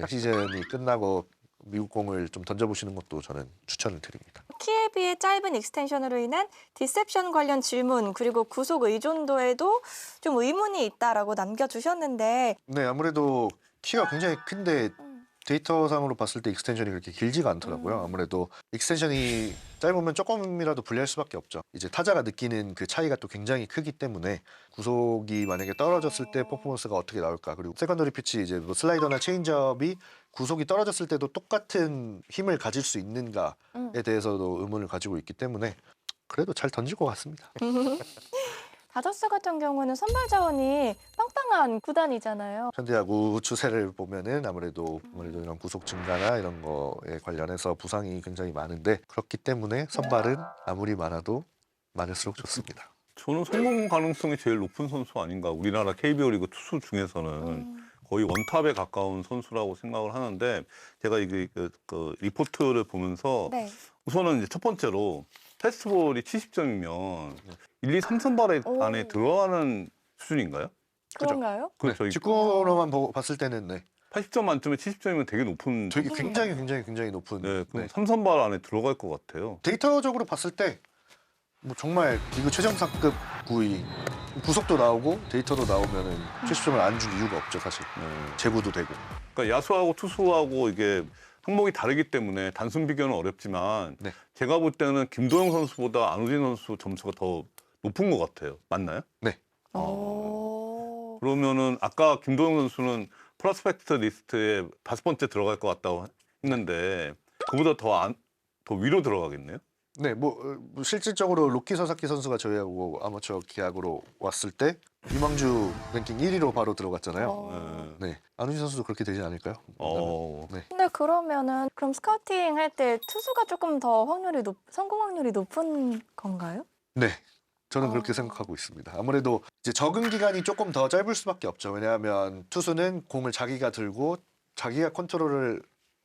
시즌이 끝나고 미국 공을 좀 던져보시는 것도 저는 추천을 드립니다. 키에 비해 짧은 익스텐션으로 인한 디셉션 관련 질문 그리고 구속 의존도에도 좀 의문이 있다라고 남겨주셨는데 네, 아무래도 키가 굉장히 큰데 데이터상으로 봤을 때 익스텐션이 그렇게 길지가 않더라고요. 아무래도 익스텐션이 짧으면 조금이라도 불리할 수밖에 없죠. 이제 타자가 느끼는 그 차이가 또 굉장히 크기 때문에 구속이 만약에 떨어졌을 때 퍼포먼스가 어떻게 나올까. 그리고 세컨더리 피치 이제 뭐 슬라이더나 체인지업이 구속이 떨어졌을 때도 똑같은 힘을 가질 수 있는가에 대해서도 의문을 가지고 있기 때문에 그래도 잘 던질 것 같습니다. 다저스 같은 경우는 선발 자원이 빵빵한 구단이잖아요. 현대야구 추세를 보면은 아무래도 이런 구속 증가나 이런 거에 관련해서 부상이 굉장히 많은데 그렇기 때문에 선발은 아무리 많아도 많을수록 좋습니다. 저는 성공 가능성이 제일 높은 선수 아닌가. 우리나라 KBO 리그 투수 중에서는 거의 원탑에 가까운 선수라고 생각을 하는데 제가 이게 그 리포트를 보면서 네. 우선은 이제 첫 번째로 패스트볼이 70점이면 1, 2, 3선발 안에 들어가는 수준인가요? 그런가요? 그렇죠. 직구로만 봤을 때는 네. 80점 만점에 70점이면 되게 높은. 되게 굉장히 높은. 네, 그럼 네. 3선발 안에 들어갈 것 같아요. 데이터적으로 봤을 때 뭐 정말 리그 최정상급 구위 구속도 나오고 데이터도 나오면은 70점을 안 줄 이유가 없죠 사실. 제구도 되고. 그러니까 야수하고 투수하고 이게 항목이 다르기 때문에 단순 비교는 어렵지만 네. 제가 볼 때는 김도영 선수보다 안우진 선수 점수가 더 높은 것 같아요. 맞나요? 네. 오. 그러면은 아까 김도영 선수는 프로스펙트 리스트에 5번째 들어갈 것 같다고 했는데 그보다 더 위로 들어가겠네요? 네, 뭐 실질적으로 로키 서사키 선수가 저희하고 아마추어 계약으로 왔을 때 유망주 랭킹 1위로 바로 들어갔잖아요. 네, 안우진 선수도 그렇게 되지 않을까요? 네. 근데 그러면은 그럼 스카우팅 할 때 투수가 조금 더 성공 확률이 높은 건가요? 네, 저는 그렇게 생각하고 있습니다. 아무래도 이제 적응 기간이 조금 더 짧을 수밖에 없죠. 왜냐하면 투수는 공을 자기가 들고 자기가 컨트롤을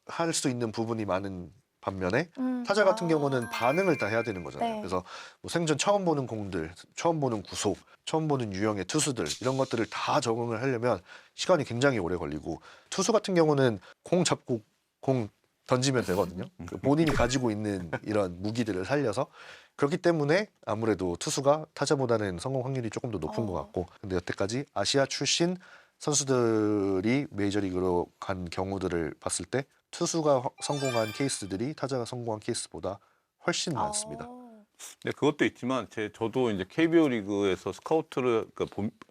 할 수 있는 부분이 많은 반면에 타자 같은 경우는 반응을 다 해야 되는 거잖아요. 네. 그래서 뭐 생전 처음 보는 공들, 처음 보는 구속, 처음 보는 유형의 투수들 이런 것들을 다 적응을 하려면 시간이 굉장히 오래 걸리고 투수 같은 경우는 공 잡고 공 던지면 되거든요. 본인이 가지고 있는 이런 무기들을 살려서 그렇기 때문에 아무래도 투수가 타자보다는 성공 확률이 조금 더 높은 것 같고 근데 여태까지 아시아 출신 선수들이 메이저리그로 간 경우들을 봤을 때 투수가 성공한 케이스들이 타자가 성공한 케이스보다 훨씬 많습니다. 네, 그것도 있지만 저도 이제 KBO 리그에서 스카우트를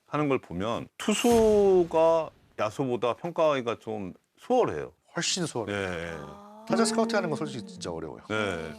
하는 걸 보면 투수가 야수보다 평가하기가 좀 수월해요. 훨씬 수월해요. 네. 타자 스카우트 하는 건 솔직히 진짜 어려워요. 네.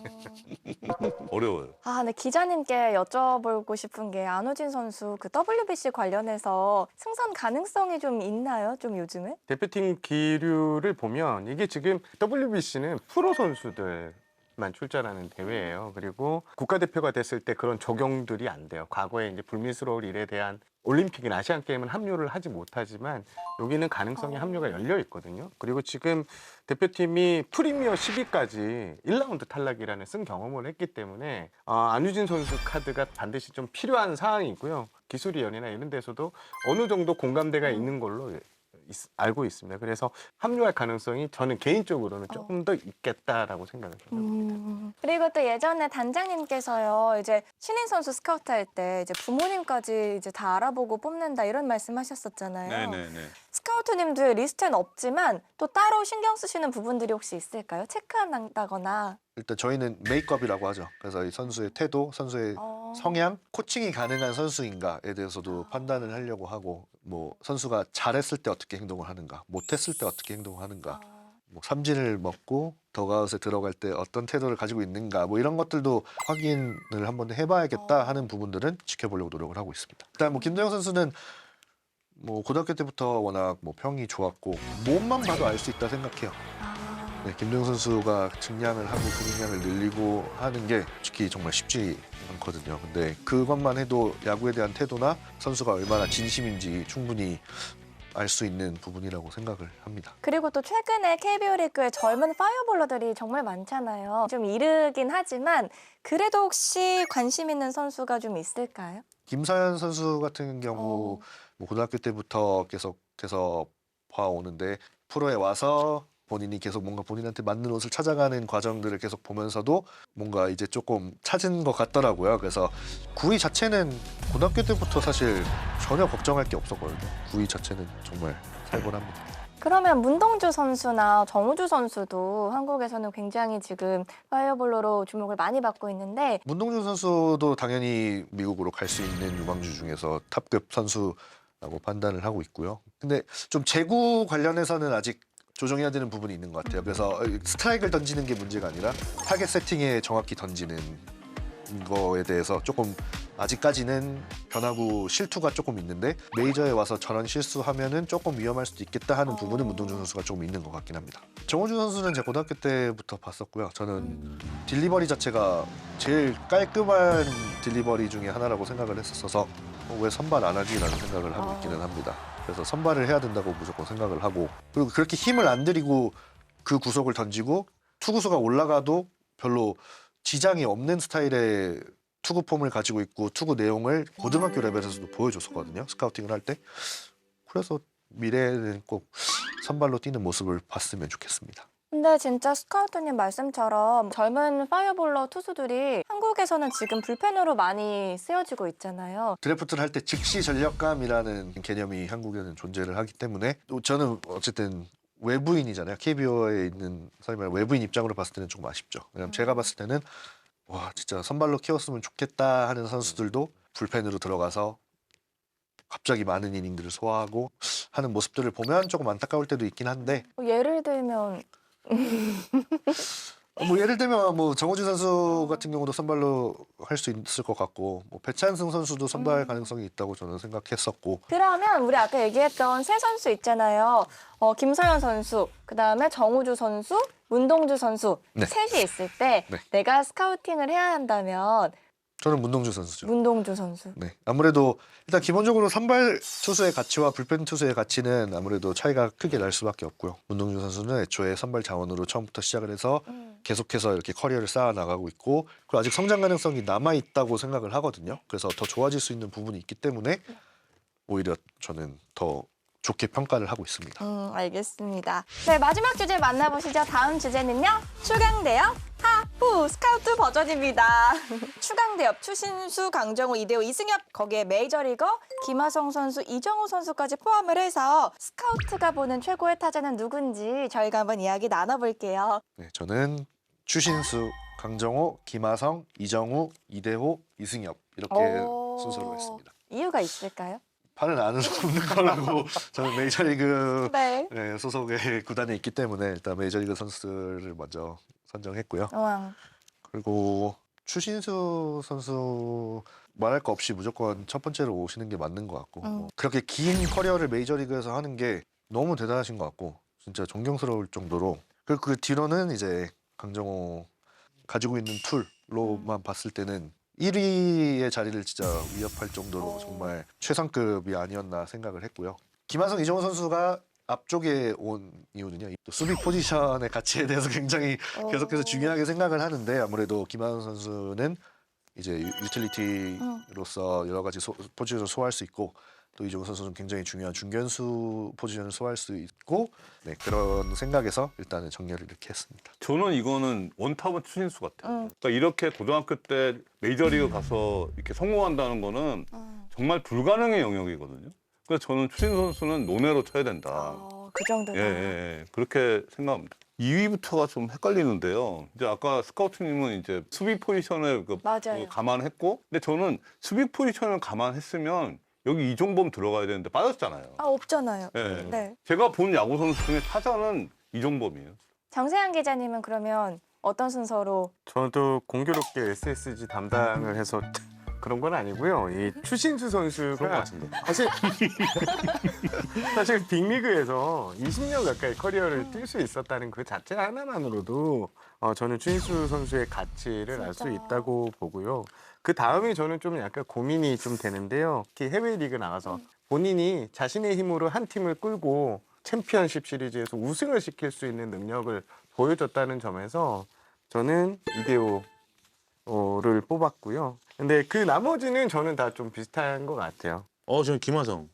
어려워요. 아, 근데 기자님께 여쭤보고 싶은 게 안우진 선수 그 WBC 관련해서 승선 가능성이 좀 있나요? 좀 요즘에? 대표팀 기류를 보면 이게 지금 WBC는 프로 선수들만 출전하는 대회예요. 그리고 국가대표가 됐을 때 그런 적용들이 안 돼요. 과거에 이제 불미스러울 일에 대한 올림픽이나 아시안 게임은 합류를 하지 못하지만 여기는 가능성이 합류가 열려 있거든요. 그리고 지금 대표팀이 프리미어 10위까지 1라운드 탈락이라는 쓴 경험을 했기 때문에 안우진 선수 카드가 반드시 좀 필요한 상황이고요. 기술위원회나 이런 데서도 어느 정도 공감대가 있는 걸로 알고 있습니다. 그래서 합류할 가능성이 저는 개인적으로는 조금 더 있겠다라고 생각을 합니다. 그리고 또 예전에 단장님께서요, 이제 신인 선수 스카우트 할 때 이제 부모님까지 이제 다 알아보고 뽑는다 이런 말씀하셨었잖아요. 네네네. 스카우트님들 리스트에는 없지만 또 따로 신경 쓰시는 부분들이 혹시 있을까요? 체크한다거나. 일단 저희는 메이크업이라고 하죠. 그래서 이 선수의 태도, 선수의 성향, 코칭이 가능한 선수인가에 대해서도 판단을 하려고 하고, 뭐 선수가 잘했을 때 어떻게 행동을 하는가, 못했을 때 어떻게 행동을 하는가, 뭐 삼진을 먹고 더가웃에 들어갈 때 어떤 태도를 가지고 있는가, 뭐 이런 것들도 확인을 한번 해봐야겠다 하는 부분들은 지켜보려고 노력을 하고 있습니다. 일단 뭐 김도영 선수는 뭐 고등학교 때부터 워낙 뭐 평이 좋았고 몸만 봐도 알 수 있다 생각해요. 네, 김도영 선수가 증량을 하고 근육량을 늘리고 하는 게 솔직히 정말 쉽지 않거든요. 근데 그것만 해도 야구에 대한 태도나 선수가 얼마나 진심인지 충분히 알 수 있는 부분이라고 생각을 합니다. 그리고 또 최근에 KBO 리그에 젊은 파이어볼러들이 정말 많잖아요. 좀 이르긴 하지만 그래도 혹시 관심 있는 선수가 좀 있을까요? 김서현 선수 같은 경우 뭐 고등학교 때부터 계속해서 봐오는데 프로에 와서 본인이 계속 뭔가 본인한테 맞는 옷을 찾아가는 과정들을 계속 보면서도 뭔가 이제 조금 찾은 것 같더라고요. 그래서 구위 자체는 고등학교 때부터 사실 전혀 걱정할 게 없었거든요. 구위 자체는 정말 살벌합니다. 그러면 문동주 선수나 정우주 선수도 한국에서는 굉장히 지금 파이어볼러로 주목을 많이 받고 있는데 문동준 선수도 당연히 미국으로 갈 수 있는 유망주 중에서 탑급 선수라고 판단을 하고 있고요. 근데 좀 제구 관련해서는 아직 조정해야 되는 부분이 있는 것 같아요. 그래서 스트라이크를 던지는 게 문제가 아니라 타겟 세팅에 정확히 던지는 거에 대해서 조금 아직까지는 변화구 실투가 조금 있는데 메이저에 와서 저런 실수하면은 조금 위험할 수도 있겠다 하는 부분은 문동준 선수가 조금 있는 것 같긴 합니다. 정호준 선수는 제가 고등학교 때부터 봤었고요. 저는 딜리버리 자체가 제일 깔끔한 딜리버리 중에 하나라고 생각을 했었어서 왜 선발 안 하지라는 생각을 하고 있기는 합니다. 그래서 선발을 해야 된다고 무조건 생각을 하고 그리고 그렇게 힘을 안 들이고 그 구속을 던지고 투구수가 올라가도 별로 지장이 없는 스타일의 투구 폼을 가지고 있고 투구 내용을 고등학교 레벨에서도 보여줬었거든요. 스카우팅을 할 때. 그래서 미래에는 꼭 선발로 뛰는 모습을 봤으면 좋겠습니다. 근데 진짜 스카우트님 말씀처럼 젊은 파이어볼러 투수들이 한국에서는 지금 불펜으로 많이 쓰여지고 있잖아요. 드래프트를 할 때 즉시 전력감이라는 개념이 한국에는 존재를 하기 때문에 또 저는 어쨌든 외부인이잖아요. KBO에 있는 사람이 말해 외부인 입장으로 봤을 때는 조금 아쉽죠. 왜냐면 제가 봤을 때는 와 진짜 선발로 키웠으면 좋겠다 하는 선수들도 불펜으로 들어가서 갑자기 많은 이닝들을 소화하고 하는 모습들을 보면 조금 안타까울 때도 있긴 한데 예를 들면 뭐 예를 들면 뭐 정우진 선수 같은 경우도 선발로 할 수 있을 것 같고 뭐 배찬승 선수도 선발 가능성이 있다고 저는 생각했었고 그러면 우리 아까 얘기했던 세 선수 있잖아요. 김서현 선수, 그다음에 정우주 선수, 문동주 선수 네. 셋이 있을 때 네. 내가 스카우팅을 해야 한다면 저는 문동주 선수죠. 문동주 선수. 네, 아무래도 일단 기본적으로 선발 투수의 가치와 불펜 투수의 가치는 아무래도 차이가 크게 날 수밖에 없고요. 문동주 선수는 애초에 선발 자원으로 처음부터 시작을 해서 계속해서 이렇게 커리어를 쌓아 나가고 있고 그리고 아직 성장 가능성이 남아 있다고 생각을 하거든요. 그래서 더 좋아질 수 있는 부분이 있기 때문에 오히려 저는 더 좋게 평가를 하고 있습니다. 알겠습니다. 네, 마지막 주제 만나보시죠. 다음 주제는요. 추강대역 하후 스카우트 버전입니다. 추강대역 추신수, 강정호, 이대호, 이승엽 거기에 메이저리거 김하성 선수, 이정우 선수까지 포함을 해서 스카우트가 보는 최고의 타자는 누군지 저희가 한번 이야기 나눠볼게요. 네, 저는 추신수, 강정호, 김하성, 이정우, 이대호, 이승엽 이렇게 순서로 했습니다. 이유가 있을까요? 판을 안 없는 거라고 저는 메이저리그 네. 네, 소속의 구단에 있기 때문에 일단 메이저리그 선수를 먼저 선정했고요. 와. 그리고 추신수 선수 말할 거 없이 무조건 첫 번째로 오시는 게 맞는 것 같고 그렇게 긴 커리어를 메이저리그에서 하는 게 너무 대단하신 것 같고 진짜 존경스러울 정도로 그리고 그 뒤로는 이제 강정호 가지고 있는 툴로만 봤을 때는 1위의 자리를 진짜 위협할 정도로 정말 최상급이 아니었나 생각을 했고요. 김하성, 이정우 선수가 앞쪽에 온 이유는요. 또 수비 포지션의 가치에 대해서 굉장히 계속해서 중요하게 생각을 하는데 아무래도 김하성 선수는 이제 유틸리티로서 여러 가지 포지션을 소화할 수 있고 또 이정우 선수는 굉장히 중요한 중견수 포지션을 소화할 수 있고 네, 그런 생각에서 일단은 정렬을 이렇게 했습니다. 저는 이거는 원탑은 추신수 같아요. 그러니까 이렇게 고등학교 때 메이저리그 가서 이렇게 성공한다는 거는 정말 불가능의 영역이거든요. 그래서 저는 추신수 선수는 논외로 쳐야 된다. 그 정도다. 예, 예, 그렇게 생각합니다. 2위부터가 좀 헷갈리는데요. 이제 아까 스카우트님은 이제 수비 포지션을 맞아요. 감안했고, 근데 저는 수비 포지션을 감안했으면 여기 이종범 들어가야 되는데 빠졌잖아요. 없잖아요. 예. 네. 제가 본 야구 선수 중에 타자는 이종범이에요. 정세환 기자님은 그러면 어떤 순서로? 저도 공교롭게 SSG 담당을 해서 그런 건 아니고요. 이 추신수 그런 것 선수가 같은데. 사실 빅리그에서 20년 가까이 커리어를 뛸 수 있었다는 그 자체 하나만으로도 저는 추신수 선수의 가치를 알 수 진짜. 있다고 보고요. 그 다음에 저는 좀 약간 고민이 좀 되는데요. 특히 해외 리그 나가서 본인이 자신의 힘으로 한 팀을 끌고 챔피언십 시리즈에서 우승을 시킬 수 있는 능력을 보여줬다는 점에서 저는 이대호를 뽑았고요. 근데 그 나머지는 저는 다 좀 비슷한 것 같아요. 저는 김하성.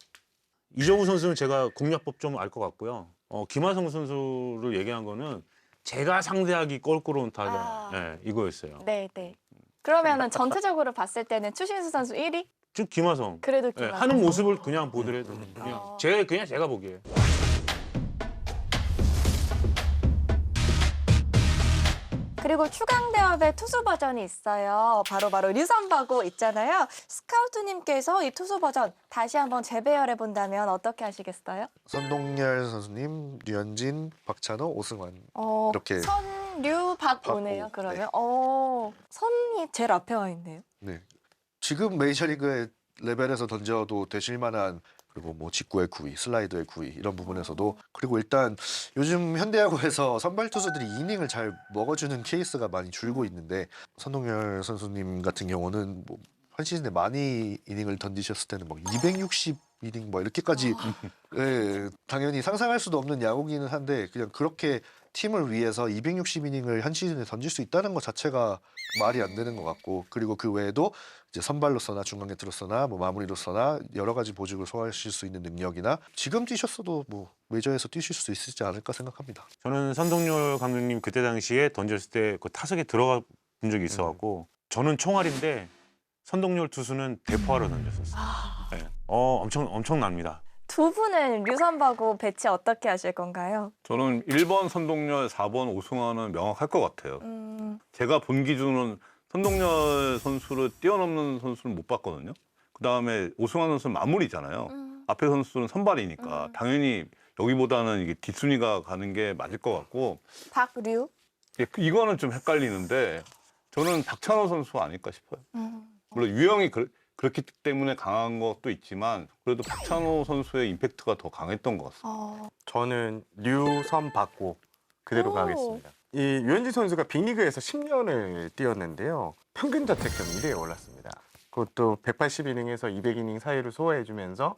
이정우 선수는 제가 공략법 좀 알 것 같고요. 김하성 선수를 얘기한 거는 제가 상대하기 껄끄러운 타자 이거였어요. 네, 네. 그러면은 전체적으로 봤을 때는 추신수 선수 1위? 즉 김하성. 그래도 예, 김하성. 하는 모습을 그냥 보더라도 그냥 제가 보기에. 그리고 추강대업의 투수 버전이 있어요. 바로 류선바고 있잖아요. 스카우트님께서 이 투수 버전 다시 한번 재배열해 본다면 어떻게 하시겠어요? 선동열 선수님, 류현진, 박찬호, 오승환 이렇게 선류 박오네요. 박오, 그러면 선이 제일 앞에 와 있네요. 네. 지금 메이저리그의 레벨에서 던져도 되실 만한 그리고 뭐 직구의 구위, 슬라이더의 구위 이런 부분에서도 그리고 일단 요즘 현대야구에서 선발 투수들이 이닝을 잘 먹어주는 케이스가 많이 줄고 있는데 선동열 선수님 같은 경우는 뭐 한 시즌에 많이 이닝을 던지셨을 때는 막 260이닝 뭐 이렇게까지 예, 당연히 상상할 수도 없는 야구기는 한데 그냥 그렇게 팀을 위해서 260이닝을 한 시즌에 던질 수 있다는 것 자체가 말이 안 되는 것 같고 그리고 그 외에도 이제 선발로서나 중간 게트로서나 뭐 마무리로서나 여러 가지 보직을 소화하실 수 있는 능력이나 지금 뛰셨어도 뭐 메이저에서 뛰실 수 있지 않을까 생각합니다. 저는 선동열 감독님 그때 당시에 던졌을 때 그 타석에 들어가 본 적이 있어갖고 저는 총알인데 선동열 투수는 대포하러 던졌었어요. 네. 엄청납니다. 두 분은 류선바고 배치 어떻게 하실 건가요? 저는 1번 선동열, 4번 오승환은 명확할 것 같아요. 제가 본 기준은 선동열 선수를 뛰어넘는 선수는 못 봤거든요. 그다음에 오승환 선수는 마무리잖아요. 앞에 선수는 선발이니까 당연히 여기보다는 이게 뒷순위가 가는 게 맞을 것 같고 박류? 이거는 좀 헷갈리는데 저는 박찬호 선수 아닐까 싶어요. 물론 유형이 그렇기 때문에 강한 것도 있지만 그래도 박찬호 선수의 임팩트가 더 강했던 것 같습니다. 저는 류선박고 그대로 오. 가겠습니다. 이 류현진 선수가 빅리그에서 10년을 뛰었는데요. 평균 자책점 1위에 올랐습니다. 그것도 180이닝에서 200이닝 사이를 소화해주면서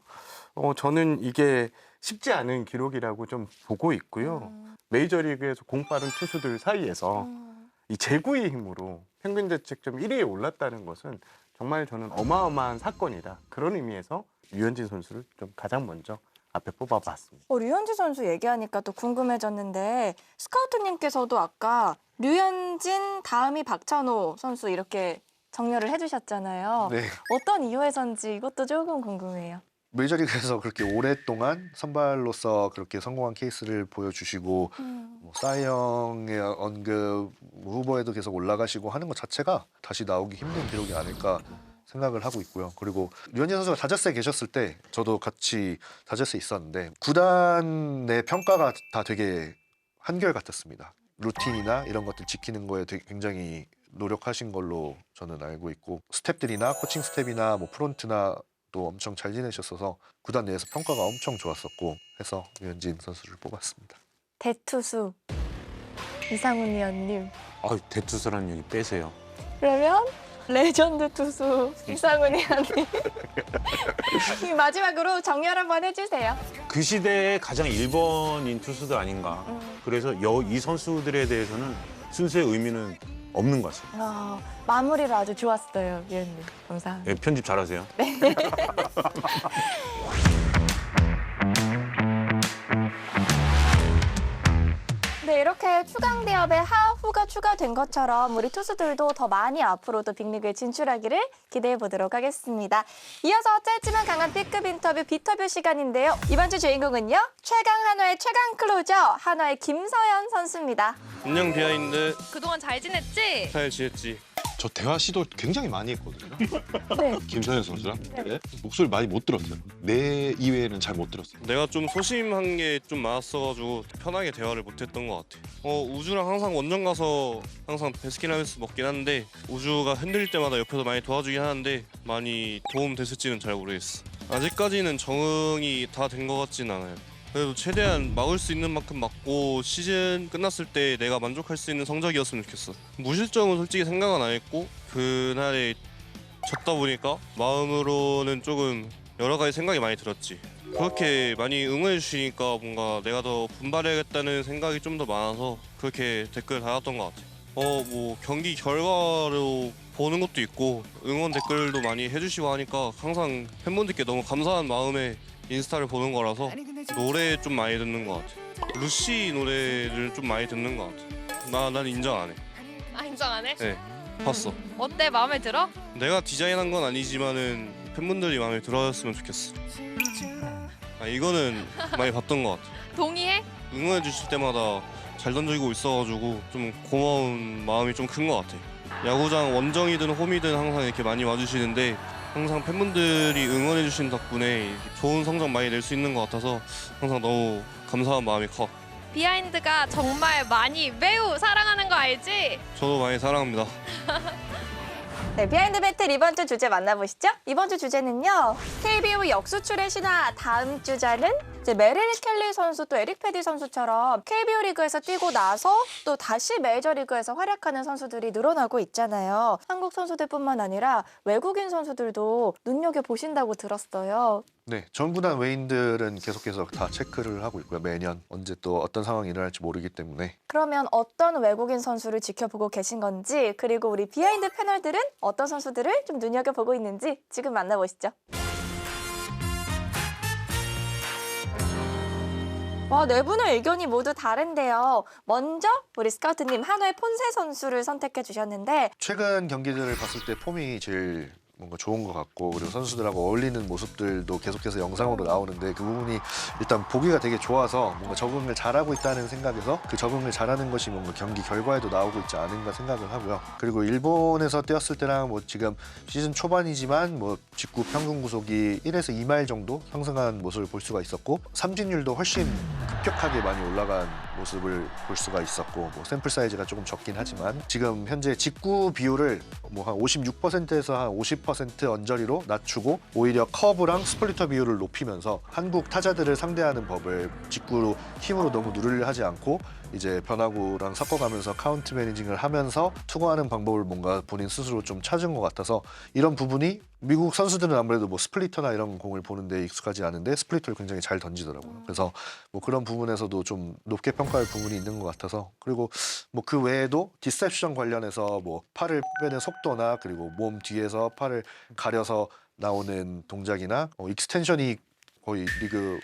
저는 이게 쉽지 않은 기록이라고 좀 보고 있고요. 메이저리그에서 공빠른 투수들 사이에서 이 제구의 힘으로 평균 자책점 1위에 올랐다는 것은 정말 저는 어마어마한 사건이다. 그런 의미에서 류현진 선수를 좀 가장 먼저 앞에 뽑아봤습니다. 류현진 선수 얘기하니까 또 궁금해졌는데 스카우트님께서도 아까 류현진 다음이 박찬호 선수 이렇게 정렬을 해주셨잖아요. 네. 어떤 이유에선지 이것도 조금 궁금해요. 메이저리그에서 그렇게 오랫동안 선발로서 그렇게 성공한 케이스를 보여주시고 뭐 사이영의 언급 후보에도 계속 올라가시고 하는 것 자체가 다시 나오기 힘든 기록이 아닐까 생각을 하고 있고요. 그리고 류현진 선수가 다저스에 계셨을 때 저도 같이 다저스에 있었는데 구단 내 평가가 다 되게 한결 같았습니다. 루틴이나 이런 것들 지키는 거에 되게 굉장히 노력하신 걸로 저는 알고 있고 스태프들이나 코칭 스태프이나 뭐 프론트나 또 엄청 잘 지내셨어서 구단 내에서 평가가 엄청 좋았었고 해서 류현진 선수를 뽑았습니다. 대투수 이상훈 위원님. 대투수라는 얘기 빼세요. 그러면 레전드 투수 이상훈 위원님. 이 마지막으로 정렬 한번 해주세요. 그 시대의 가장 1번인 투수들 아닌가. 그래서 이 선수들에 대해서는 순수의 의미는 없는 것 같습니다. 마무리를 아주 좋았어요, 위원님. 감사합니다. 예, 편집 잘하세요. 네, 이렇게 추강 대업에 하후가 추가된 것처럼 우리 투수들도 더 많이 앞으로도 빅리그에 진출하기를 기대해 보도록 하겠습니다. 이어서 짧지만 강한 B급 인터뷰 비터뷰 시간인데요. 이번 주 주인공은요. 최강 한화의 최강 클로저 한화의 김서현 선수입니다. 안녕 비하인드. 그동안 잘 지냈지? 잘 지냈지? 저 대화 시도 굉장히 많이 했거든요. 네. 김서현 선수랑 목소리 많이 못 들었어요. 내 이외에는 잘 못 들었어요. 내가 좀 소심한 게 좀 많았어가지고 편하게 대화를 못했던 것 같아. 우주랑 항상 원정 가서 항상 베스킨라빈스 먹긴 하는데 우주가 흔들릴 때마다 옆에서 많이 도와주긴 하는데 많이 도움 됐을지는 잘 모르겠어. 아직까지는 적응이 다 된 것 같진 않아요. 그래도 최대한 막을 수 있는 만큼 막고 시즌 끝났을 때 내가 만족할 수 있는 성적이었으면 좋겠어. 무실점은 솔직히 생각은 안 했고 그날에 졌다 보니까 마음으로는 조금 여러 가지 생각이 많이 들었지. 그렇게 많이 응원해 주시니까 뭔가 내가 더 분발해야겠다는 생각이 좀 더 많아서 그렇게 댓글 달았던 것 같아. 뭐 경기 결과로 보는 것도 있고 응원 댓글도 많이 해주시고 하니까 항상 팬분들께 너무 감사한 마음에 인스타를 보는 거라서 노래 좀 많이 듣는 것 같아. 루시 노래를 좀 많이 듣는 것 같아. 난 인정 안 해. 인정 안 해? 네, 봤어. 어때? 마음에 들어? 내가 디자인한 건 아니지만은 팬분들이 마음에 들어줬으면 좋겠어. 이거는 많이 봤던 것 같아. 동의해? 응원해 주실 때마다 잘 던지고 있어가지고 좀 고마운 마음이 좀 큰 것 같아. 야구장 원정이든 홈이든 항상 이렇게 많이 와주시는데 항상 팬분들이 응원해 주신 덕분에 좋은 성적 많이 낼 수 있는 것 같아서 항상 너무 감사한 마음이 커. 비하인드가 정말 많이 매우 사랑하는 거 알지? 저도 많이 사랑합니다. 네, 비하인드 배틀 이번 주 주제 만나보시죠. 이번 주 주제는요. KBO 역수출의 신화 다음 주자는 이제 메릴 켈리 선수 또 에릭 패디 선수처럼 KBO 리그에서 뛰고 나서 또 다시 메이저리그에서 활약하는 선수들이 늘어나고 있잖아요. 한국 선수들뿐만 아니라 외국인 선수들도 눈여겨보신다고 들었어요. 네, 전 구단 외인들은 계속해서 다 체크를 하고 있고요. 매년 언제 또 어떤 상황이 일어날지 모르기 때문에. 그러면 어떤 외국인 선수를 지켜보고 계신 건지 그리고 우리 비하인드 패널들은 어떤 선수들을 좀 눈여겨보고 있는지 지금 만나보시죠. 와, 네 분의 의견이 모두 다른데요. 먼저 우리 스카우트님 한화의 폰세 선수를 선택해 주셨는데 최근 경기들을 봤을 때 폼이 제일 뭔가 좋은 것 같고 그리고 선수들하고 어울리는 모습들도 계속해서 영상으로 나오는데 그 부분이 일단 보기가 되게 좋아서 뭔가 적응을 잘하고 있다는 생각에서 그 적응을 잘하는 것이 뭔가 경기 결과에도 나오고 있지 않은가 생각을 하고요. 그리고 일본에서 뛰었을 때랑 뭐 지금 시즌 초반이지만 뭐 직구 평균 구속이 1에서 2마일 정도 상승한 모습을 볼 수가 있었고 삼진율도 훨씬 급격하게 많이 올라간 모습을 볼 수가 있었고 뭐 샘플 사이즈가 조금 적긴 하지만 지금 현재 직구 비율을 뭐 한 56%에서 한 50% 언저리로 낮추고 오히려 커브랑 스플리터 비율을 높이면서 한국 타자들을 상대하는 법을 직구로 힘으로 너무 누르려 하지 않고 이제 변화구랑 섞어가면서 카운트 매니징을 하면서 투구하는 방법을 뭔가 본인 스스로 좀 찾은 것 같아서 이런 부분이 미국 선수들은 아무래도 뭐 스플리터나 이런 공을 보는데 익숙하지 않은데 스플리터를 굉장히 잘 던지더라고요. 그래서 뭐 그런 부분에서도 좀 높게 평가할 부분이 있는 것 같아서 그리고 뭐 그 외에도 디셉션 관련해서 뭐 팔을 빼는 속도나 그리고 몸 뒤에서 팔을 가려서 나오는 동작이나 익스텐션이 거의 리그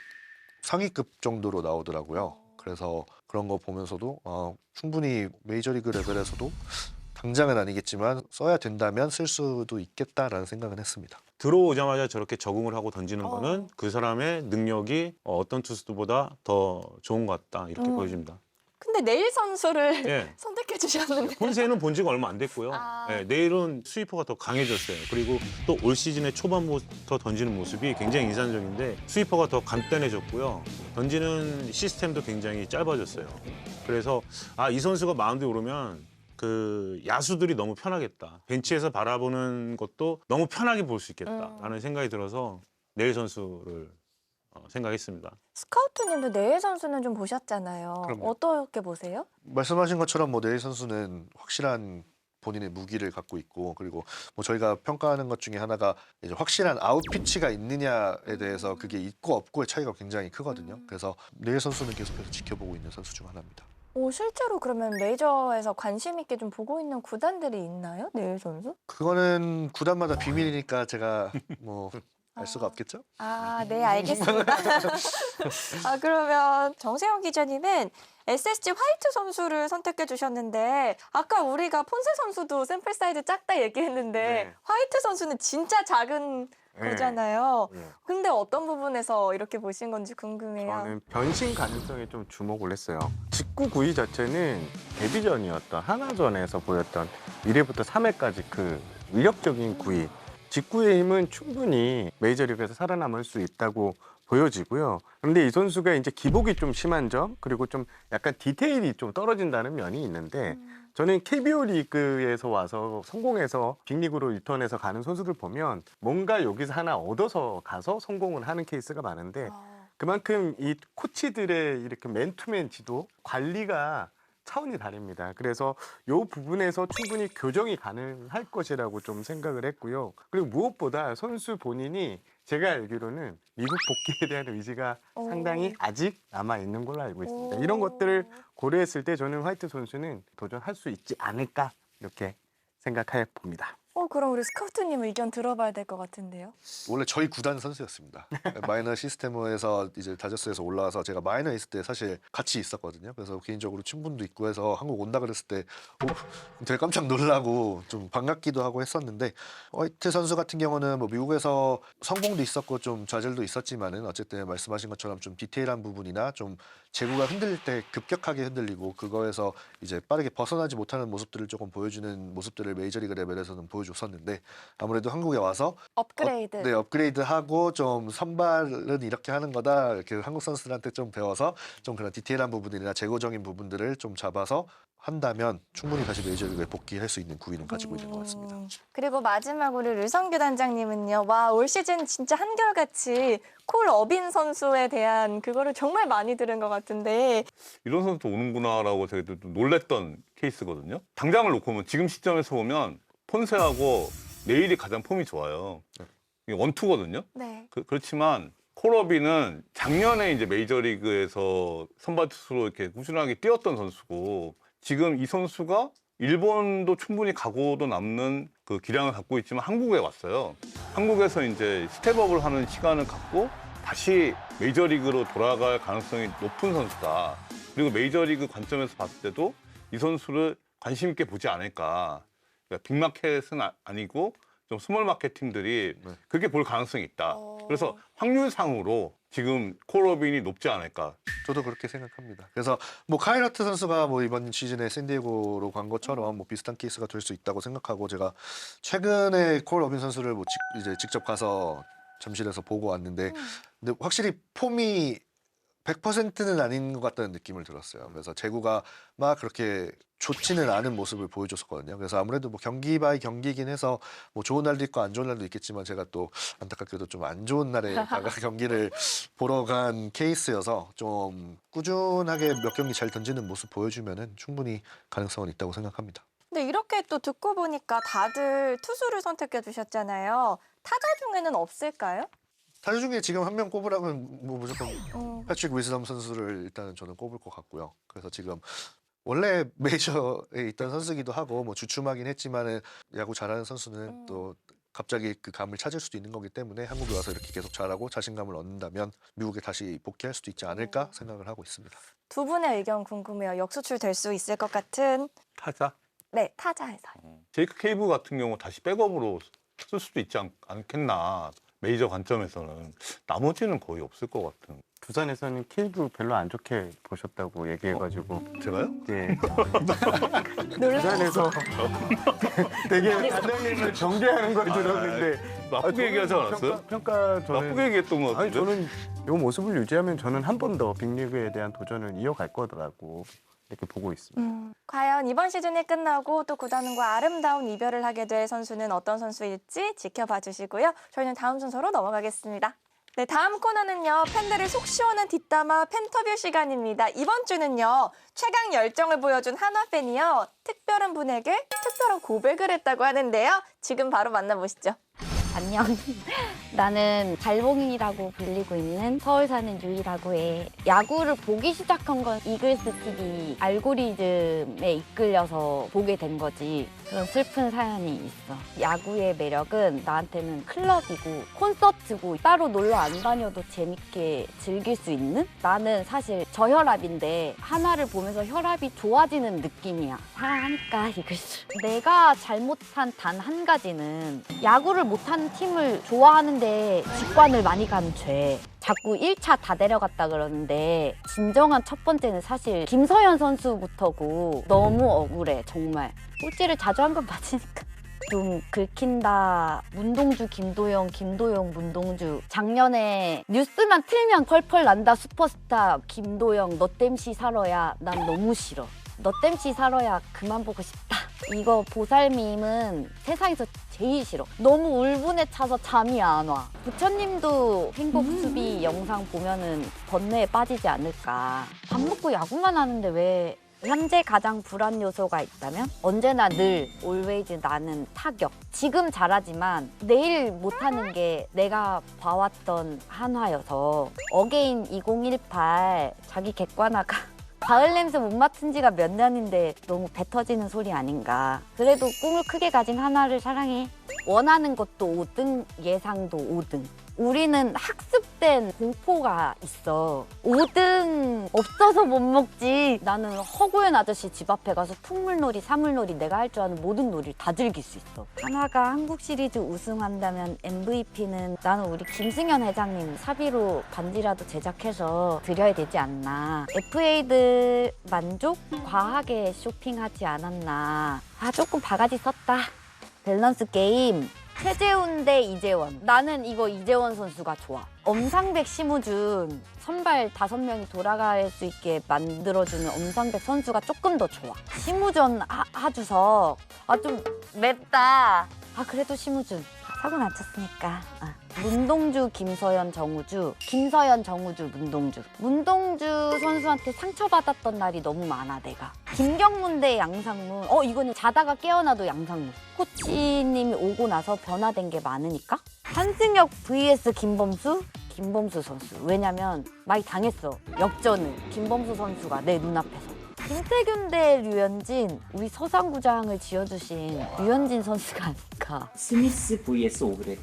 상위급 정도로 나오더라고요. 그래서 그런 거 보면서도 충분히 메이저리그 레벨에서도 당장은 아니겠지만 써야 된다면 쓸 수도 있겠다라는 생각은 했습니다. 들어오자마자 저렇게 적응을 하고 던지는 거는 그 사람의 능력이 어떤 투수들보다 더 좋은 것 같다 이렇게 보여집니다. 근데 내일 선수를 예. 선택해 주셨는데. 폰세는 본 지가 얼마 안 됐고요. 아. 예, 내일은 스위퍼가 더 강해졌어요. 그리고 또 올 시즌의 초반부터 던지는 모습이 굉장히 인상적인데 스위퍼가 더 간단해졌고요. 던지는 시스템도 굉장히 짧아졌어요. 그래서 이 선수가 마운드에 오르면 그 야수들이 너무 편하겠다. 벤치에서 바라보는 것도 너무 편하게 볼 수 있겠다라는 생각이 들어서 내일 선수를 생각했습니다. 스카우트님도 내일 선수는 좀 보셨잖아요. 그럼요. 어떻게 보세요? 말씀하신 것처럼 뭐 내일 선수는 확실한 본인의 무기를 갖고 있고 그리고 뭐 저희가 평가하는 것 중에 하나가 이제 확실한 아웃피치가 있느냐에 대해서 그게 있고 없고의 차이가 굉장히 크거든요. 그래서 내일 선수는 계속해서 지켜보고 있는 선수 중 하나입니다. 실제로 그러면 메이저에서 관심 있게 좀 보고 있는 구단들이 있나요? 내일 선수? 그거는 구단마다 비밀이니까 제가 뭐 알 수가 없겠죠? 네, 알겠습니다. 그러면 정세영 기자님은 SSG 화이트 선수를 선택해 주셨는데 아까 우리가 폰세 선수도 샘플 사이즈 작다 얘기했는데 네. 화이트 선수는 진짜 작은 네. 거잖아요. 네. 근데 어떤 부분에서 이렇게 보신 건지 궁금해요. 저는 변신 가능성에 좀 주목을 했어요. 직구 구위 자체는 데뷔전이었던 하나전에서 보였던 1회부터 3회까지 그 위력적인 구위. 직구의 힘은 충분히 메이저리그에서 살아남을 수 있다고 보여지고요. 그런데 이 선수가 이제 기복이 좀 심한 점 그리고 좀 약간 디테일이 좀 떨어진다는 면이 있는데 저는 KBO 리그에서 와서 성공해서 빅리그로 유턴해서 가는 선수들 보면 뭔가 여기서 하나 얻어서 가서 성공을 하는 케이스가 많은데 그만큼 이 코치들의 이렇게 맨투맨 지도 관리가 차원이 다릅니다. 그래서 이 부분에서 충분히 교정이 가능할 것이라고 좀 생각을 했고요. 그리고 무엇보다 선수 본인이 제가 알기로는 미국 복귀에 대한 의지가 상당히 아직 남아 있는 걸로 알고 있습니다. 이런 것들을 고려했을 때 저는 화이트 선수는 도전할 수 있지 않을까 이렇게 생각해 봅니다. 그럼 우리 스카우트님 의견 들어봐야 될 것 같은데요. 원래 저희 구단 선수였습니다. 마이너 시스템에서 이제 다저스에서 올라와서 제가 마이너에 있을 때 사실 같이 있었거든요. 그래서 개인적으로 친분도 있고 해서 한국 온다 그랬을 때 되게 깜짝 놀라고 좀 반갑기도 하고 했었는데 화이트 선수 같은 경우는 뭐 미국에서 성공도 있었고 좀 좌절도 있었지만은 어쨌든 말씀하신 것처럼 좀 디테일한 부분이나 좀 제구가 흔들릴 때 급격하게 흔들리고 그거에서 이제 빠르게 벗어나지 못하는 모습들을 조금 보여주는 모습들을 메이저리그 레벨에서는 보여줬었는데 아무래도 한국에 와서 업그레이드. 네, 업그레이드하고 좀 선발은 이렇게 하는 거다 이렇게 한국 선수들한테 좀 배워서 좀 그런 디테일한 부분이나 제고적인 부분들을 좀 잡아서 한다면 충분히 다시 메이저리그에 복귀할 수 있는 구위는 가지고 있는 것 같습니다. 그리고 마지막으로 류성규 단장님은요. 올 시즌 진짜 한결같이 콜 어빈 선수에 대한 그거를 정말 많이 들은 것 같은데 이런 선수도 오는구나라고 제가 좀 놀랬던 케이스거든요. 당장을 놓고 보면 지금 시점에서 보면 폰세하고 내일이 가장 폼이 좋아요. 이게 원투거든요. 네. 그렇지만 콜어비는 작년에 이제 메이저리그에서 선발 투수로 이렇게 꾸준하게 뛰었던 선수고 지금 이 선수가 일본도 충분히 각오도 남는 그 기량을 갖고 있지만 한국에 왔어요. 한국에서 이제 스텝업을 하는 시간을 갖고 다시 메이저리그로 돌아갈 가능성이 높은 선수다. 그리고 메이저리그 관점에서 봤을 때도 이 선수를 관심 있게 보지 않을까. 그러니까 빅마켓은 아니고 좀 스몰마켓 팀들이 그렇게 볼 가능성이 있다. 그래서 확률상으로 지금 콜어빈이 높지 않을까. 저도 그렇게 생각합니다. 그래서 뭐 카이라트 선수가 뭐 이번 시즌에 샌디에고로 간 것처럼 뭐 비슷한 케이스가 될 수 있다고 생각하고 제가 최근에 콜 어빈 선수를 뭐 이제 직접 가서 잠실에서 보고 왔는데 근데 확실히 폼이 100%는 아닌 것 같다는 느낌을 들었어요. 그래서 제구가 막 그렇게 좋지는 않은 모습을 보여줬었거든요. 그래서 아무래도 뭐 경기 바이 경기이긴 해서 뭐 좋은 날도 있고 안 좋은 날도 있겠지만 제가 또 안타깝게도 좀 안 좋은 날에 경기를 보러 간 케이스여서 좀 꾸준하게 몇 경기 잘 던지는 모습 보여주면은 충분히 가능성은 있다고 생각합니다. 근데 이렇게 또 듣고 보니까 다들 투수를 선택해 주셨잖아요. 타자 중에는 없을까요? 타자 중에 지금 한 명 꼽으라면 뭐 무조건 패트릭 위즈덤 선수를 일단은 저는 꼽을 것 같고요. 그래서 지금 원래 메이저에 있던 선수기도 하고 뭐 주춤하긴 했지만은 야구 잘하는 선수는 또 갑자기 그 감을 찾을 수도 있는 거기 때문에 한국에 와서 이렇게 계속 잘하고 자신감을 얻는다면 미국에 다시 복귀할 수도 있지 않을까 생각을 하고 있습니다. 두 분의 의견 궁금해요. 역수출 될 수 있을 것 같은 타자? 네, 타자에서. 제이크 케이브 같은 경우 다시 백업으로 쓸 수도 있지 않겠나. 메이저 관점에서는 나머지는 거의 없을 것 같은. 두산에서는 케이브 별로 안 좋게 보셨다고 얘기해가지고 제가요? 예. 두산에서 되게 단장님을 정죄하는 걸 들었는데 나쁘게 얘기하지 않았어요? 평가 저는 나쁘게 얘기했던 것 아니 같은데. 저는 이 모습을 유지하면 저는 한 번 더 빅리그에 대한 도전을 이어갈 거더라고 이렇게 보고 있습니다. 과연 이번 시즌이 끝나고 또 구단과 아름다운 이별을 하게 될 선수는 어떤 선수일지 지켜봐 주시고요. 저희는 다음 순서로 넘어가겠습니다. 네, 다음 코너는요. 팬들을 속 시원한 뒷담화 팬터뷰 시간입니다. 이번 주는요. 최강 열정을 보여준 한화 팬이요. 특별한 분에게 특별한 고백을 했다고 하는데요. 지금 바로 만나보시죠. 안녕. 나는 달봉이라고 불리고 있는 서울 사는 유이라고 해. 야구를 보기 시작한 건 이글스 TV 알고리즘에 이끌려서 보게 된 거지. 그런 슬픈 사연이 있어. 야구의 매력은 나한테는 클럽이고 콘서트고 따로 놀러 안 다녀도 재밌게 즐길 수 있는? 나는 사실 저혈압인데 하나를 보면서 혈압이 좋아지는 느낌이야. 사랑하니까 이글스. 내가 잘못한 단 한 가지는 야구를 못하는 팀을 좋아하는데 직관을 많이 간 죄. 자꾸 1차 다 내려갔다 그러는데 진정한 첫 번째는 사실 김서현 선수부터고 너무 억울해 정말. 꼴찌를 자주 한 건 맞으니까. 좀 긁힌다. 문동주, 김도영, 문동주. 작년에 뉴스만 틀면 펄펄 난다 슈퍼스타 김도영 너 땜시 살아야 난 너무 싫어. 너 땜시 살아야 그만 보고 싶다. 이거 보살밈은 세상에서 제일 싫어. 너무 울분에 차서 잠이 안 와. 부처님도 행복 수비 영상 보면은 번뇌에 빠지지 않을까. 밥 먹고 야구만 하는데 왜 현재 가장 불안 요소가 있다면 언제나 늘 always 나는 타격. 지금 잘하지만 내일 못하는 게 내가 봐왔던 한화여서 어게인 2018 자기 객관화가 가을 냄새 못 맡은 지가 몇 년인데 너무 배 터지는 소리 아닌가. 그래도 꿈을 크게 가진 한화를 사랑해. 원하는 것도 5등, 예상도 5등. 우리는 학습된 공포가 있어. 5등 없어서 못 먹지. 나는 허구현 아저씨 집 앞에 가서 풍물놀이, 사물놀이 내가 할 줄 아는 모든 놀이를 다 즐길 수 있어. 한화가 한국 시리즈 우승한다면 MVP는 나는 우리 김승현 회장님 사비로 반지라도 제작해서 드려야 되지 않나. FA들 만족? 과하게 쇼핑하지 않았나. 아 조금 바가지 썼다. 밸런스 게임. 최재훈 대 이재원. 나는 이거 이재원 선수가 좋아. 엄상백, 심우준 선발 5명이 돌아갈 수 있게 만들어주는 엄상백 선수가 조금 더 좋아. 심우준 하주석. 아 좀 맵다. 아 그래도 심우준. 사고 안 쳤으니까. 문동주, 김서현, 정우주. 김서현, 정우주, 문동주. 문동주 선수한테 상처받았던 날이 너무 많아 내가. 김경문 대 양상문. 이거는 자다가 깨어나도 양상문. 코치님이 오고 나서 변화된 게 많으니까. 한승혁 vs 김범수. 김범수 선수. 왜냐면 많이 당했어. 역전을. 김범수 선수가 내 눈앞에서. 김태균 대 류현진. 우리 서상구장을 지어주신 류현진 선수가 아닐까. 스미스 vs 오브레디.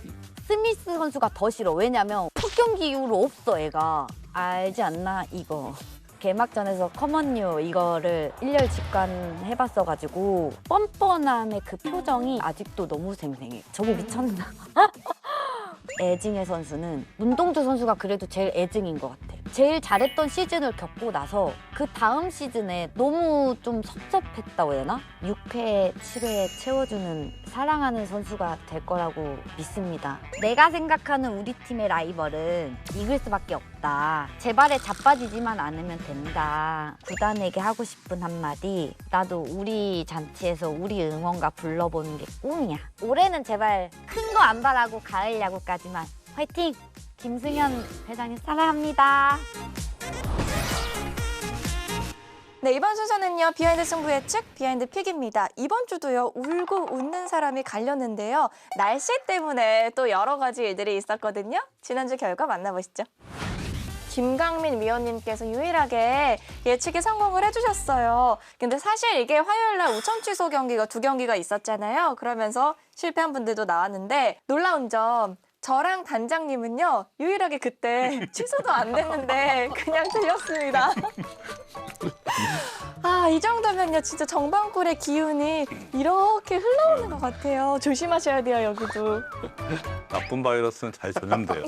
스미스 선수가 더 싫어. 왜냐면 첫 경기 이후로 없어 애가. 알지 않나 이거. 개막전에서 커먼뉴 이거를 일렬 직관해봤어가지고 뻔뻔함의 그 표정이 아직도 너무 생생해. 저거 미쳤나? 애증의 선수는 문동주 선수가 그래도 제일 애증인 것 같아. 제일 잘했던 시즌을 겪고 나서 그 다음 시즌에 너무 좀 섭섭했다고 해야 되나? 6회, 7회 채워주는 사랑하는 선수가 될 거라고 믿습니다. 내가 생각하는 우리 팀의 라이벌은 이글스밖에 없다. 제발에 자빠지지만 않으면 된다. 구단에게 하고 싶은 한마디. 나도 우리 잔치에서 우리 응원가 불러보는 게 꿈이야. 올해는 제발 큰 거 안 바라고 가을 야구까지만. 화이팅! 김승현 회장님 사랑합니다. 네, 이번 순서는요. 비하인드 승부 예측, 비하인드 픽입니다. 이번 주도요. 울고 웃는 사람이 갈렸는데요. 날씨 때문에 또 여러 가지 일들이 있었거든요. 지난주 결과 만나보시죠. 김강민 위원님께서 유일하게 예측에 성공을 해주셨어요. 근데 사실 이게 화요일 날 우천 취소 경기가 2경기가 있었잖아요. 그러면서 실패한 분들도 나왔는데 놀라운 점 저랑 단장님은요. 유일하게 그때 취소도 안 됐는데 그냥 틀렸습니다. 아, 이 정도면요. 진짜 정방꿀의 기운이 이렇게 흘러오는 것 같아요. 조심하셔야 돼요, 여기도. 나쁜 바이러스는 잘 전염돼요.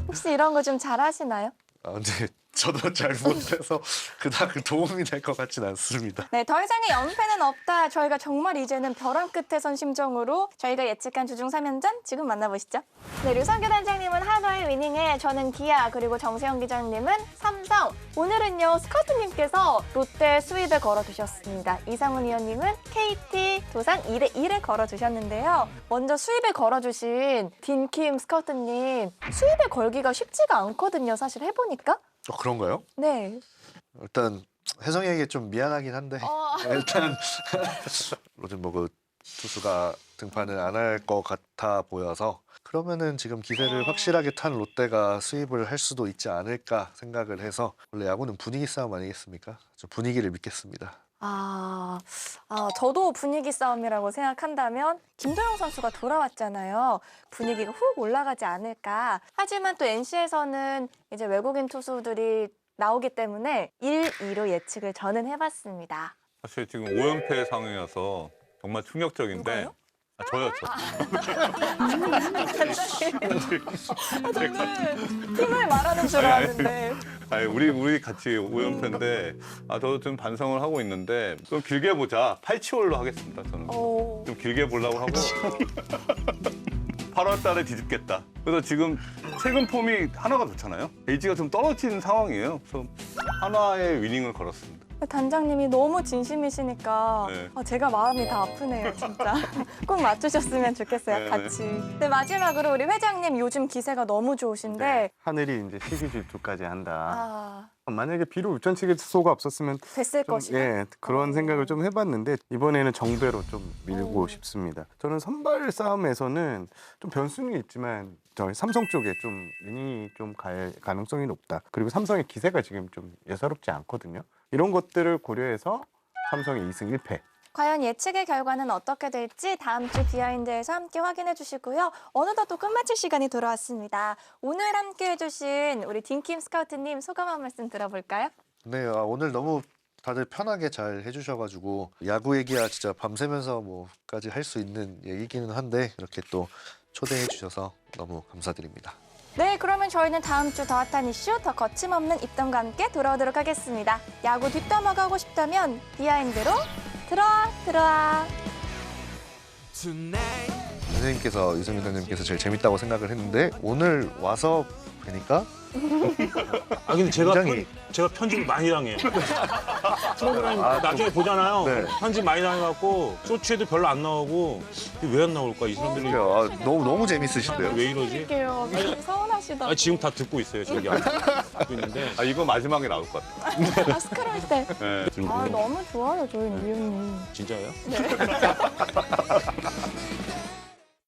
혹시 이런 거 좀 잘하시나요? 근데 저도 잘 못해서 그닥 도움이 될 것 같진 않습니다. 네, 더 이상의 연패는 없다. 저희가 정말 이제는 벼랑 끝에 선 심정으로 저희가 예측한 주중 3연전 지금 만나보시죠. 네, 류성규 단장님은 한화의 위닝에 저는 기아 그리고 정세영 기자님은 삼성. 오늘은요 스카우트님께서 롯데 수입에 걸어두셨습니다. 이상훈 위원님은 KT 두산 2대1에 걸어두셨는데요. 먼저 수입에 걸어주신 딘킴 스카우트님 수입에 걸기가 쉽지가 않거든요. 사실 해보니까. 그런가요? 네. 일단 혜성이에게 좀 미안하긴 한데 일단 로젠버그 투수가 등판을 안 할 것 같아 보여서 그러면은 지금 기세를 확실하게 탄 롯데가 수입을 할 수도 있지 않을까 생각을 해서 원래 야구는 분위기 싸움 아니겠습니까? 좀 분위기를 믿겠습니다. 저도 분위기 싸움이라고 생각한다면 김도영 선수가 돌아왔잖아요. 분위기가 훅 올라가지 않을까. 하지만 또 NC에서는 이제 외국인 투수들이 나오기 때문에 1-2로 예측을 저는 해봤습니다. 사실 지금 5연패 상황이어서 정말 충격적인데. 누가요? 저요. 저는 팀을 말하는 줄 알았는데. 아니, 우리 같이 5연패인데 저도 좀 반성을 하고 있는데 좀 길게 보자. 8치월로 하겠습니다. 저는 좀 길게 보려고 하고 8월 달에 뒤집겠다. 그래서 지금 최근 폼이 하나가 좋잖아요. LG가 좀 떨어진 상황이에요. 그래서 하나의 위닝을 걸었습니다. 단장님이 너무 진심이시니까 네. 제가 마음이 다 아프네요, 진짜. 꼭 맞추셨으면 좋겠어요, 네, 같이. 네, 마지막으로 우리 회장님 요즘 기세가 너무 좋으신데 네. 하늘이 이제 시기 질투까지 한다. 아, 만약에 비록 우천치기소가 없었으면 됐을 좀, 것이다. 예, 그런 생각을 좀 해봤는데 이번에는 정배로 좀 밀고 싶습니다. 저는 선발 싸움에서는 좀 변수는 있지만 저희 삼성 쪽에 좀 윈이 좀 갈 가능성이 높다. 그리고 삼성의 기세가 지금 좀 예사롭지 않거든요. 이런 것들을 고려해서 삼성의 2승 1패. 과연 예측의 결과는 어떻게 될지 다음 주 비하인드에서 함께 확인해 주시고요. 어느덧 또 끝마칠 시간이 돌아왔습니다. 오늘 함께 해주신 우리 딘킴 스카우트님 소감 한 말씀 들어볼까요? 네, 오늘 너무 다들 편하게 잘 해주셔가지고 야구 얘기야 진짜 밤새면서 뭐까지 할 수 있는 얘기기는 한데 이렇게 또 초대해 주셔서 너무 감사드립니다. 네, 그러면 저희는 다음 주 더 핫한 이슈, 더 거침없는 입담과 함께 돌아오도록 하겠습니다. 야구 뒷담화가 하고 싶다면 비하인드로 들어와. 선생님께서 이성민 선생님께서 제일 재밌다고 생각을 했는데 오늘 와서 뵈니까 근데 굉장히 제가 편집을 많이 당해요. 프로그램 나중에 보잖아요. 네. 편집 많이 당해갖고 쇼츠에도 별로 안 나오고 왜 안 나올까 이 사람들이 너무 재밌으신데요. 왜 이러지? 할게요. 서운하시다. 지금 다 듣고 있어요. 저기 듣고 있는데 이거 마지막에 나올 것 같아요. 스크롤 때. 네. 너무 좋아요, 저희 위원님. 진짜요? 네.